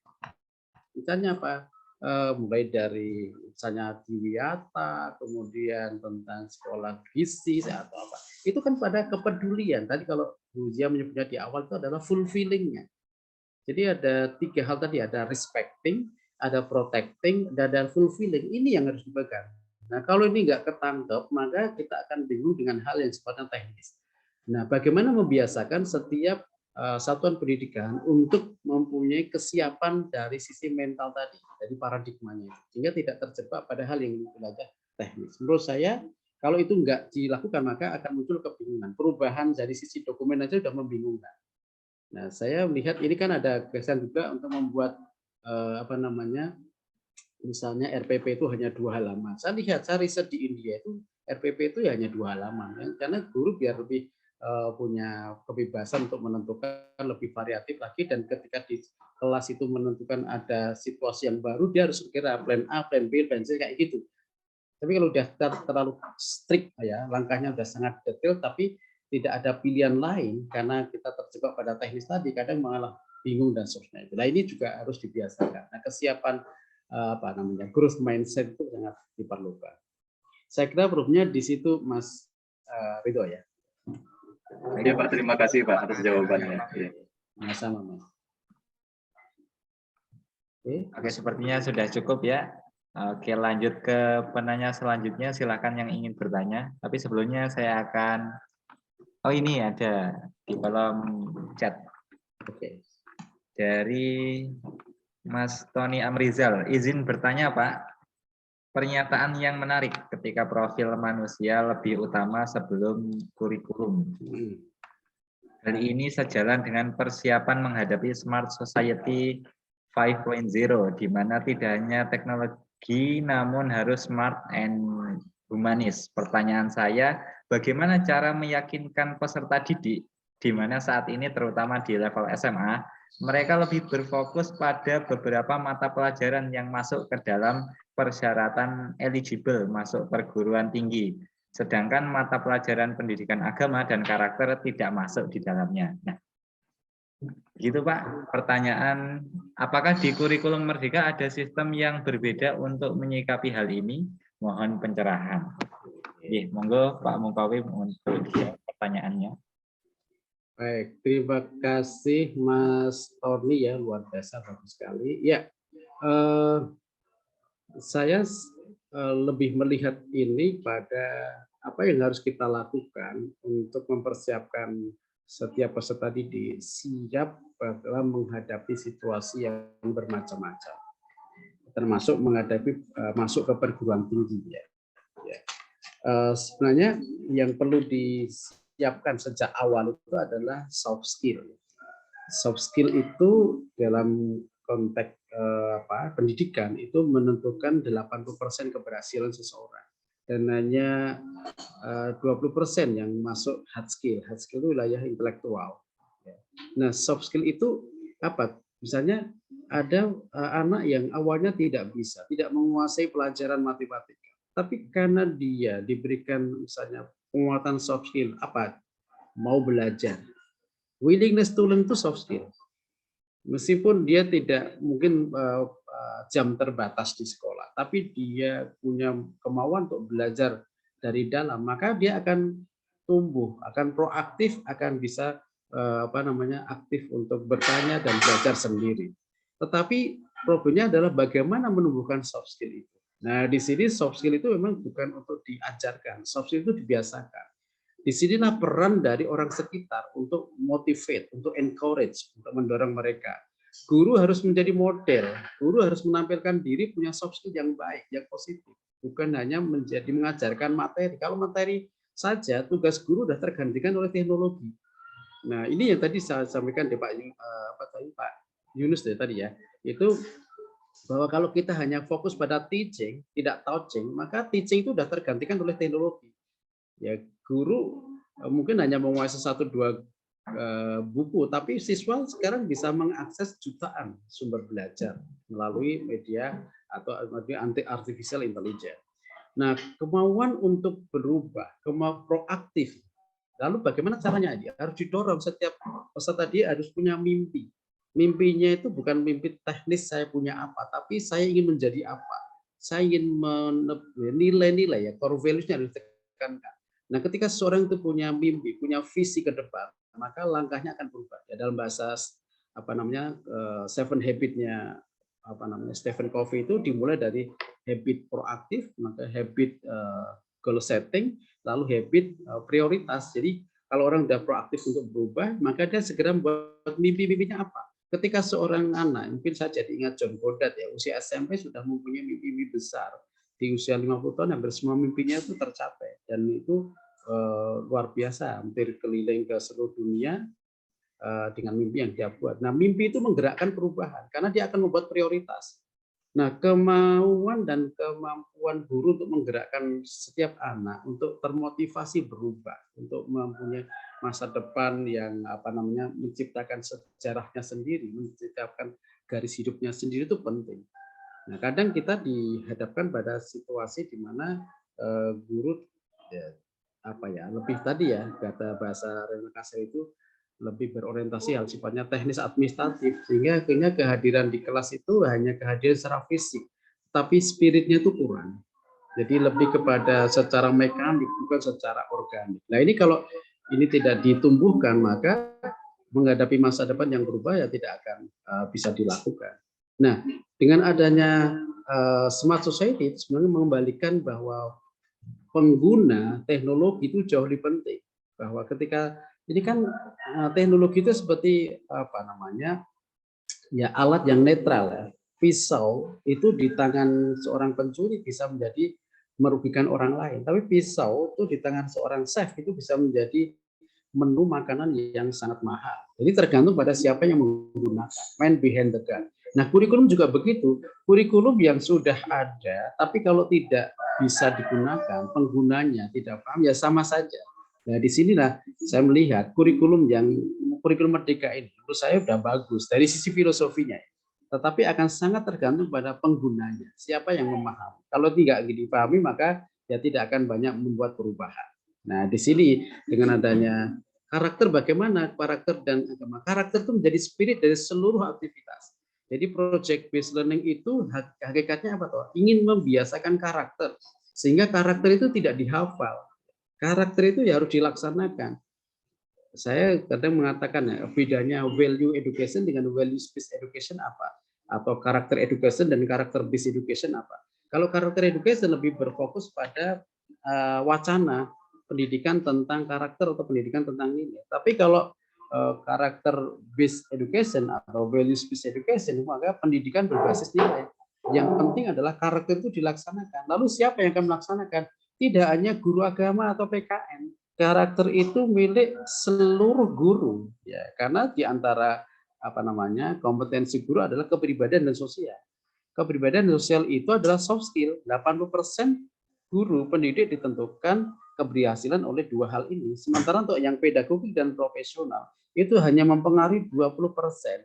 S4: Misalnya apa? Mulai dari misalnya Diwiata, kemudian tentang sekolah gizi atau apa. Itu kan pada kepedulian. Tadi kalau Bu Zia menyebutnya di awal itu adalah fulfilling-nya. Jadi ada 3 hal tadi, ada respecting, ada protecting, dan ada fulfilling. Ini yang harus dipegang. Nah, kalau ini nggak ketangkep, maka kita akan bingung dengan hal yang sifatnya teknis. Nah, bagaimana membiasakan setiap satuan pendidikan untuk mempunyai kesiapan dari sisi mental tadi, dari paradigmanya, sehingga tidak terjebak pada hal yang belajar teknis. Menurut saya, kalau itu nggak dilakukan, maka akan muncul kebingungan. Perubahan dari sisi dokumen aja sudah membingungkan. Nah, saya melihat ini kan ada kesan juga untuk membuat misalnya RPP itu hanya 2 halaman. Saya lihat, saya riset di India itu RPP itu ya hanya 2 halaman, ya. Karena guru biar lebih punya kebebasan untuk menentukan lebih variatif lagi, dan ketika di kelas itu menentukan ada situasi yang baru, dia harus kira plan A, plan B, plan C kayak gitu. Tapi kalau udah terlalu strict ya, langkahnya sudah sangat detail, tapi tidak ada pilihan lain karena kita terjebak pada teknis tadi, kadang malah bingung dan seterusnya. Nah, ini juga harus dibiasakan. Nah, kesiapan growth mindset itu sangat diperlukan. Saya kira problemnya di situ, Mas Ridho ya.
S8: Iya Pak, terima kasih Pak atas jawabannya.
S4: Sama-sama, Mas.
S5: Oke, sepertinya sudah cukup ya. Oke, lanjut ke penanya selanjutnya. Silakan yang ingin bertanya. Tapi sebelumnya saya akan, ini ada di kolom chat.
S4: Oke.
S5: Dari Mas Tony Amrizal, izin bertanya Pak. Pernyataan yang menarik ketika profil manusia lebih utama sebelum kurikulum. Hal ini sejalan dengan persiapan menghadapi Smart Society 5.0, di mana tidak hanya teknologi namun harus smart and humanis. Pertanyaan saya, bagaimana cara meyakinkan peserta didik di mana saat ini terutama di level SMA, mereka lebih berfokus pada beberapa mata pelajaran yang masuk ke dalam persyaratan eligible masuk perguruan tinggi, sedangkan mata pelajaran pendidikan agama dan karakter tidak masuk di dalamnya. Nah, gitu Pak, pertanyaan, apakah di kurikulum Merdeka ada sistem yang berbeda untuk menyikapi hal ini? Mohon pencerahan. Monggo Pak Mukawim untuk pertanyaannya.
S4: Baik, terima kasih Mas Tony ya, luar biasa, bagus sekali. Ya, saya lebih melihat ini pada apa yang harus kita lakukan untuk mempersiapkan setiap peserta didik siap dalam menghadapi situasi yang bermacam-macam, termasuk menghadapi masuk ke perguruan tinggi. Ya. sebenarnya yang perlu disiapkan sejak awal itu adalah soft skill. Soft skill itu dalam konteks pendidikan itu menentukan 80% keberhasilan seseorang dan hanya 20% yang masuk hard skill. Hard skill itu wilayah intelektual. Nah, soft skill itu apa? Misalnya ada anak yang awalnya tidak menguasai pelajaran matematika, tapi karena dia diberikan misalnya penguatan soft skill, mau belajar, willingness to learn itu soft skill. Meskipun dia tidak mungkin jam terbatas di sekolah, tapi dia punya kemauan untuk belajar dari dalam, maka dia akan tumbuh, akan proaktif, akan bisa aktif untuk bertanya dan belajar sendiri. Tetapi problemnya adalah bagaimana menumbuhkan soft skill itu. Nah, di sini soft skill itu memang bukan untuk diajarkan, soft skill itu dibiasakan. Disinilah peran dari orang sekitar untuk motivate, untuk encourage, untuk mendorong mereka. Guru harus menjadi model, guru harus menampilkan diri punya soft skill yang baik, yang positif. Bukan hanya mengajarkan materi. Kalau materi saja, tugas guru sudah tergantikan oleh teknologi. Nah, ini yang tadi saya sampaikan di Pak Yunus tadi ya, itu bahwa kalau kita hanya fokus pada teaching, tidak touching, maka teaching itu sudah tergantikan oleh teknologi. Ya, guru mungkin hanya menguasai 1-2 buku, tapi siswa sekarang bisa mengakses jutaan sumber belajar melalui media atau artificial intelligence. Nah, kemauan untuk berubah, kemauan proaktif. Lalu bagaimana caranya? Dia harus didorong, setiap peserta dia harus punya mimpi. Mimpinya itu bukan mimpi teknis saya punya apa, tapi saya ingin menjadi apa. Saya ingin nilai-nilai ya, core values-nya harus ditekankan. Nah, ketika seorang itu punya mimpi, punya visi ke depan, maka langkahnya akan berubah. Ya, dalam bahasa Seven Habit-nya Stephen Covey itu dimulai dari habit proaktif, maka habit goal setting, lalu habit prioritas. Jadi kalau orang sudah proaktif untuk berubah, maka dia segera membuat mimpi-mimpinya apa. Ketika seorang anak, mungkin saya jadi ingat John Goddard ya, usia SMP sudah mempunyai mimpi-mimpi besar. Di usia 50 tahun hampir semua mimpinya itu tercapai, dan itu luar biasa, hampir keliling ke seluruh dunia dengan mimpi yang dia buat. Nah, mimpi itu menggerakkan perubahan karena dia akan membuat prioritas. Nah, kemauan dan kemampuan guru untuk menggerakkan setiap anak untuk termotivasi berubah, untuk mempunyai masa depan yang menciptakan sejarahnya sendiri, menciptakan garis hidupnya sendiri itu penting. Nah, kadang kita dihadapkan pada situasi di mana guru lebih tadi ya, kata bahasa Rena Kasir itu lebih berorientasi hal sifatnya teknis administratif, sehingga akhirnya kehadiran di kelas itu hanya kehadiran secara fisik, tapi spiritnya itu kurang. Jadi lebih kepada secara mekanik, bukan secara organik. Nah, ini kalau ini tidak ditumbuhkan, maka menghadapi masa depan yang berubah ya tidak akan bisa dilakukan. Nah, dengan adanya smart society sebenarnya mengembalikan bahwa pengguna teknologi itu jauh lebih penting. Bahwa ketika ini kan teknologi itu seperti alat yang netral ya. Pisau itu di tangan seorang pencuri bisa menjadi merugikan orang lain, tapi pisau itu di tangan seorang chef itu bisa menjadi menu makanan yang sangat mahal. Jadi tergantung pada siapa yang menggunakan, man behind the gun. Nah, kurikulum juga begitu. Kurikulum yang sudah ada, tapi kalau tidak bisa digunakan, penggunanya tidak paham, ya sama saja. Nah, di sinilah saya melihat kurikulum Merdeka ini, menurut saya sudah bagus dari sisi filosofinya, tetapi akan sangat tergantung pada penggunanya, siapa yang memahami. Kalau tidak dipahami, maka ya tidak akan banyak membuat perubahan. Nah, di sini dengan adanya karakter, bagaimana karakter dan agama. Karakter itu menjadi spirit dari seluruh aktivitas. Jadi project based learning itu hakikatnya apa toh? Ingin membiasakan karakter, sehingga karakter itu tidak dihafal. Karakter itu ya harus dilaksanakan. Saya kadang mengatakan ya, bedanya value education dengan value based education apa? Atau karakter education dan karakter based education apa? Kalau karakter education lebih berfokus pada wacana pendidikan tentang karakter atau pendidikan tentang nilai. Tapi kalau karakter based education atau value based education, maka pendidikan berbasis nilai. Yang penting adalah karakter itu dilaksanakan. Lalu siapa yang akan melaksanakan? tidak hanya guru agama atau PKN. Karakter itu milik seluruh guru, ya, karena di antara kompetensi guru adalah kepribadian dan sosial. Kepribadian dan sosial itu adalah soft skill. 80% guru pendidik ditentukan keberhasilan oleh dua hal ini. Sementara untuk yang pedagogik dan profesional itu hanya mempengaruhi 20%.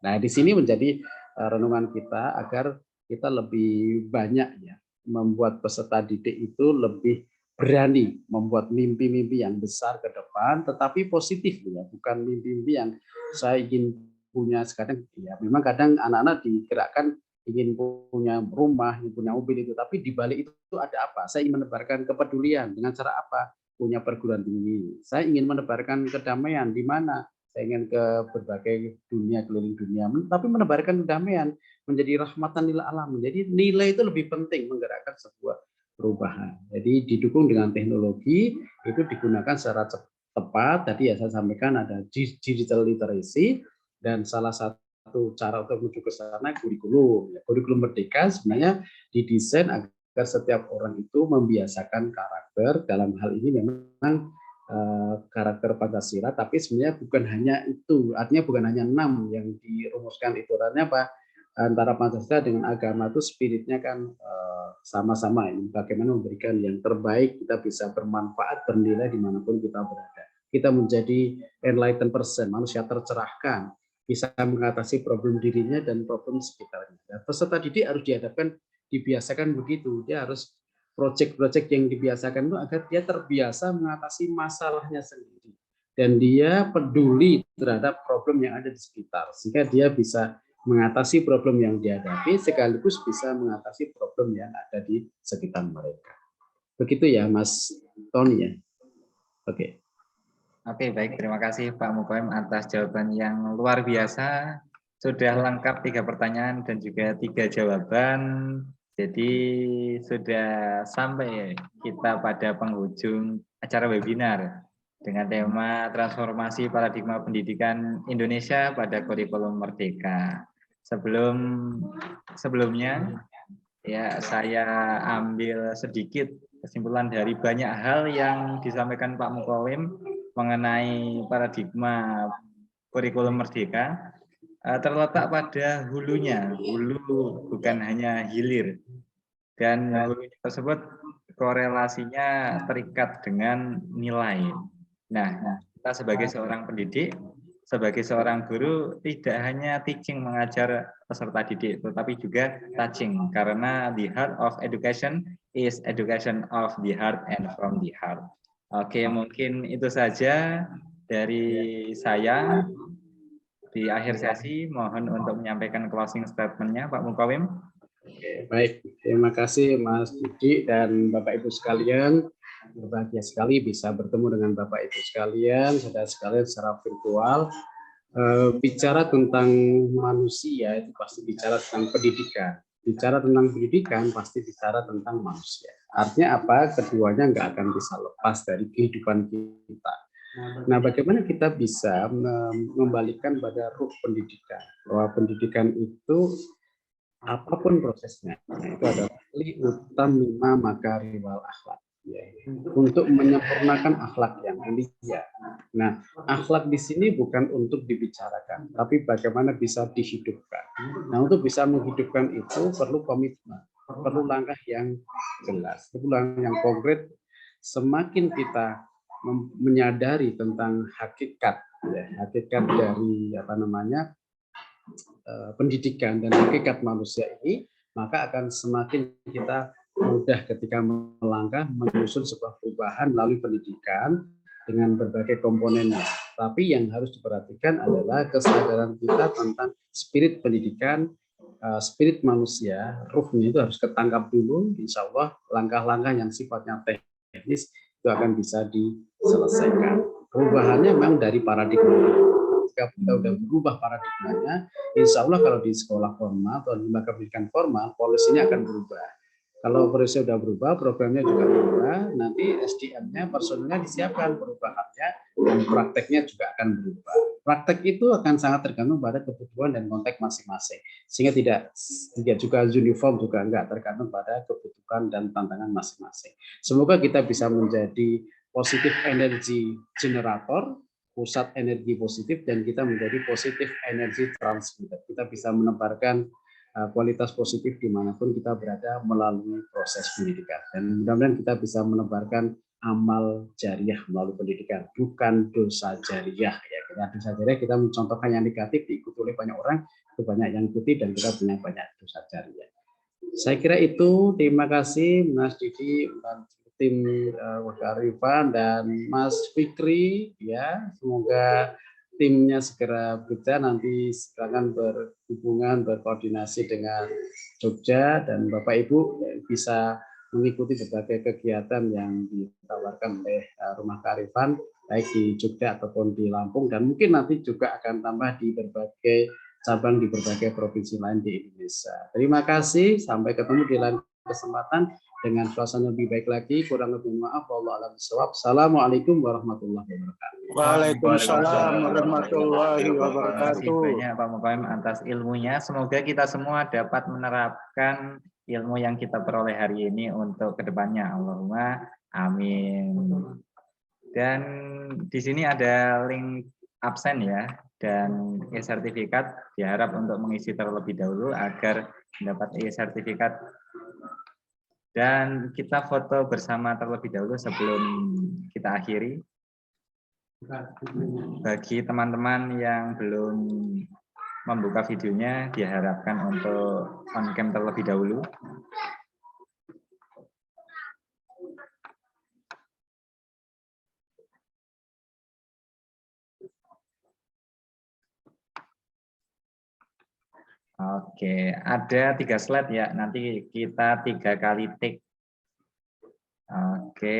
S4: Nah, di sini menjadi renungan kita agar kita lebih banyak ya membuat peserta didik itu lebih berani membuat mimpi-mimpi yang besar ke depan, tetapi positif ya, bukan mimpi-mimpi yang saya ingin punya sekarang. Ya, memang kadang anak-anak digerakkan ingin punya rumah, ingin punya mobil itu, tapi di balik itu ada apa? Saya ingin menebarkan kepedulian dengan cara apa? Punya perguruan tinggi. Saya ingin menebarkan kedamaian di mana? Saya ingin ke berbagai dunia, keliling dunia, tapi menebarkan kedamaian menjadi rahmatan lil alam. Jadi nilai itu lebih penting menggerakkan sebuah perubahan. Jadi didukung dengan teknologi, itu digunakan secara tepat. Tadi ya saya sampaikan ada digital literacy, dan salah satu cara untuk menuju ke sana kurikulum. Kurikulum Merdeka sebenarnya didesain agar setiap orang itu membiasakan karakter. Dalam hal ini memang karakter Pancasila, tapi sebenarnya bukan hanya itu. Artinya bukan hanya 6 yang dirumuskan itu. Artinya apa? Antara Pancasila dengan agama itu spiritnya kan sama-sama ini, bagaimana memberikan yang terbaik, kita bisa bermanfaat, bernilai dimanapun kita berada. Kita menjadi enlightened person, manusia tercerahkan, bisa mengatasi problem dirinya dan problem sekitarnya. Dan peserta didik harus dihadapkan, dibiasakan begitu. Dia harus proyek-proyek yang dibiasakan itu agar dia terbiasa mengatasi masalahnya sendiri. Dan dia peduli terhadap problem yang ada di sekitar, sehingga dia bisa mengatasi problem yang dihadapi sekaligus bisa mengatasi problem yang ada di sekitar mereka. Begitu ya Mas Tony ya. Oke.
S5: Oke, baik. Terima kasih Pak Mukoem atas jawaban yang luar biasa. Sudah lengkap 3 pertanyaan dan juga 3 jawaban. Jadi sudah sampai kita pada penghujung acara webinar dengan tema transformasi paradigma pendidikan Indonesia pada kurikulum Merdeka. Sebelumnya ya saya ambil sedikit kesimpulan dari banyak hal yang disampaikan Pak Mukoem mengenai paradigma kurikulum Merdeka. Terletak pada hulunya, hulu bukan hanya hilir, dan hulunya tersebut korelasinya terikat dengan nilai. Nah, kita sebagai seorang pendidik, sebagai seorang guru, tidak hanya teaching mengajar peserta didik, tetapi juga touching, karena the heart of education is education of the heart and from the heart. Oke, mungkin itu saja dari saya. Di akhir sesi, mohon untuk menyampaikan closing statement-nya, Pak Mukoem.
S4: Oke, baik. Terima kasih Mas Didi dan Bapak Ibu sekalian. Berbahagia sekali bisa bertemu dengan Bapak Ibu sekalian, saudara sekalian secara virtual. Bicara tentang manusia itu pasti bicara tentang pendidikan. Bicara tentang pendidikan pasti bicara tentang manusia. Artinya apa? Keduanya nggak akan bisa lepas dari kehidupan kita. Nah, bagaimana kita bisa membalikan pada ruh pendidikan, bahwa pendidikan itu apapun prosesnya, itu adalah utama makarimal akhlak, ya, untuk menyempurnakan akhlak yang mulia. Nah, akhlak di sini bukan untuk dibicarakan, tapi bagaimana bisa dihidupkan. Nah, untuk bisa menghidupkan itu perlu komitmen, perlu langkah yang jelas, perlu langkah yang konkret. Semakin kita menyadari tentang hakikat, ya, hakikat dari pendidikan dan hakikat manusia ini, maka akan semakin kita mudah ketika melangkah menyusun sebuah perubahan melalui pendidikan dengan berbagai komponennya. Tapi yang harus diperhatikan adalah kesadaran kita tentang spirit pendidikan, spirit manusia, ruhnya itu harus ketangkap dulu. Insya Allah langkah-langkah yang sifatnya teknis itu akan bisa diselesaikan. Perubahannya memang dari paradigma. Jika kita sudah berubah paradigmanya, insya Allah kalau di sekolah formal atau lembaga pendidikan formal, polisinya akan berubah. Kalau polisi sudah berubah, programnya juga berubah, nanti SDM-nya, personelnya disiapkan perubahannya, dan prakteknya juga akan berubah. Praktek itu akan sangat tergantung pada kebutuhan dan konteks masing-masing. Sehingga tidak juga uniform, juga enggak tergantung pada kebutuhan kesibukan dan tantangan masing-masing. Semoga kita bisa menjadi positif energi generator, pusat energi positif, dan kita menjadi positif energi transmitter. Kita bisa menebarkan kualitas positif dimanapun kita berada melalui proses pendidikan. Dan mudah-mudahan kita bisa menebarkan amal jariah melalui pendidikan, bukan dosa jariah. Ya, kita dosa jariah kita mencontohkan yang negatif diikuti oleh banyak orang, itu banyak yang ikuti dan kita punya banyak dosa jariah. Saya kira itu. Terima kasih Mas Didi, tim Arifan dan Mas Fikri. Ya, semoga timnya segera bekerja, nanti silakan berhubungan, berkoordinasi dengan Jogja, dan Bapak Ibu bisa mengikuti berbagai kegiatan yang ditawarkan oleh Rumah Kearifan, baik di Jogja ataupun di Lampung, dan mungkin nanti juga akan tambah di berbagai cabang di berbagai provinsi lain di Indonesia. Terima kasih, sampai ketemu di lain kesempatan dengan suasana lebih baik lagi. Kurang lebih maaf, wallahu a'lam bishawab. Assalamualaikum warahmatullahi wabarakatuh.
S7: Waalaikumsalam warahmatullahi wabarakatuh.
S5: Terima kasih banyak Pak Muqawim atas ilmunya. Semoga kita semua dapat menerapkan ilmu yang kita peroleh hari ini untuk kedepannya. Allahumma amin. Dan di sini ada link absen ya, dan e-sertifikat diharap untuk mengisi terlebih dahulu agar mendapat e-sertifikat. Dan kita foto bersama terlebih dahulu sebelum kita akhiri. Bagi teman-teman yang belum membuka videonya, diharapkan untuk on cam terlebih dahulu. Oke, ada 3 slide ya, nanti kita 3 kali tik. Oke,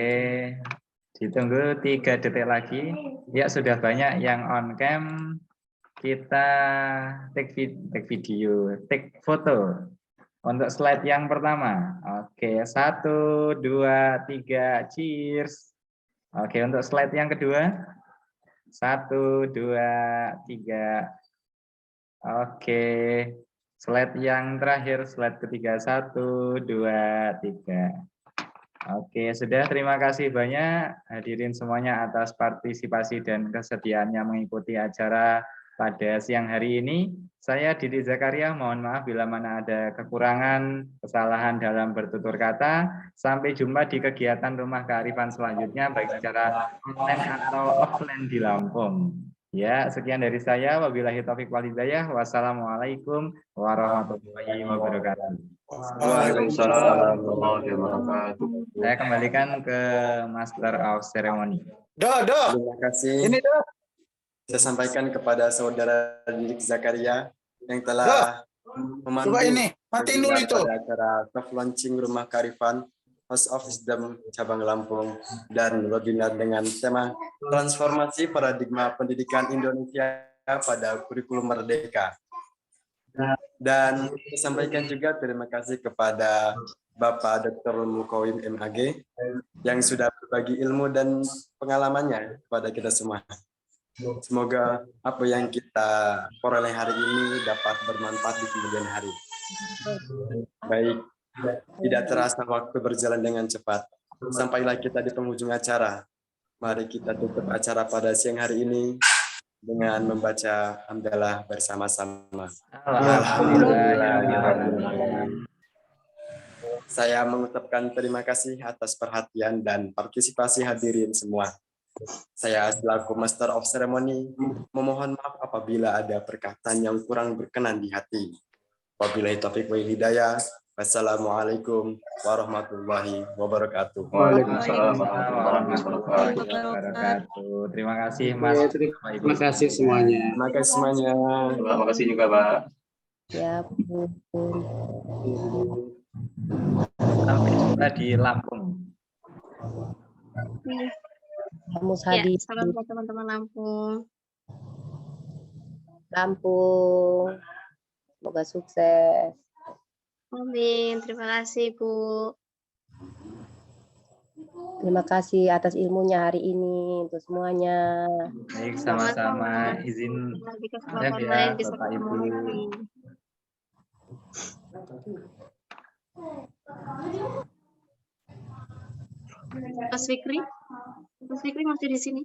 S5: ditunggu 3 detik lagi. Ya, sudah banyak yang on cam. Kita take video, take foto. Untuk slide yang pertama. Oke, 1, 2, 3, cheers. Oke, untuk slide yang kedua. 1, 2, 3. Oke. Slide yang terakhir, slide ketiga, 1, 2, 3. Oke, sudah. Terima kasih banyak hadirin semuanya atas partisipasi dan kesediaannya mengikuti acara pada siang hari ini. Saya Didi Zakaria, mohon maaf bila mana ada kekurangan, kesalahan dalam bertutur kata. Sampai jumpa di kegiatan Rumah Kearifan selanjutnya, baik secara online atau offline di Lampung. Ya, sekian dari saya. Wabillahi taufiq wal hidayah. Wassalamualaikum warahmatullahi wabarakatuh.
S8: Waalaikumsalam warahmatullahi wabarakatuh.
S5: Saya kembalikan ke Master of Ceremony.
S2: Terima kasih.
S7: Ini
S2: Saya sampaikan kepada saudara Didik Zakaria yang telah memandu
S7: coba ini, matiin dulu itu.
S2: pada acara soft launching Rumah Kearifan House of Wisdom Cabang Lampung dan webinar dengan tema transformasi paradigma pendidikan Indonesia pada kurikulum merdeka. Dan saya sampaikan juga terima kasih kepada Bapak Dr. Muqawim MAG yang sudah berbagi ilmu dan pengalamannya kepada kita semua. Semoga apa yang kita peroleh hari ini dapat bermanfaat di kemudian hari. Baik, tidak terasa waktu berjalan dengan cepat. Sampailah kita di penghujung acara. Mari kita tutup acara pada siang hari ini dengan membaca hamdalah bersama-sama.
S5: Alhamdulillah.
S2: Saya mengucapkan terima kasih atas perhatian dan partisipasi hadirin semua. Saya selaku Master of Ceremony memohon maaf apabila ada perkataan yang kurang berkenan di hati. Wabillahi taufiq wal hidayah. Wassalamualaikum warahmatullahi wabarakatuh.
S5: Waalaikumsalam warahmatullahi wabarakatuh. Terima kasih Mas.
S4: Terima kasih semuanya.
S2: Terima kasih semuanya.
S8: Terima kasih juga, Pak.
S9: Ya, Bu.
S5: Sampai jumpa di Lampung.
S9: Kamu
S1: Ya,
S9: Hadi.
S1: salam buat teman-teman Lampung.
S9: Lampung. Semoga sukses.
S1: Amin. Terima kasih, Bu.
S9: Terima kasih atas ilmunya hari ini untuk semuanya.
S5: Baik, sama-sama. Izin
S1: Nanti
S5: ya,
S1: kesempatan lain bisa
S5: Bapak
S1: ketemu
S5: Ibu.
S1: lagi.
S10: Mas Fikri? Mas Fikri masih di sini?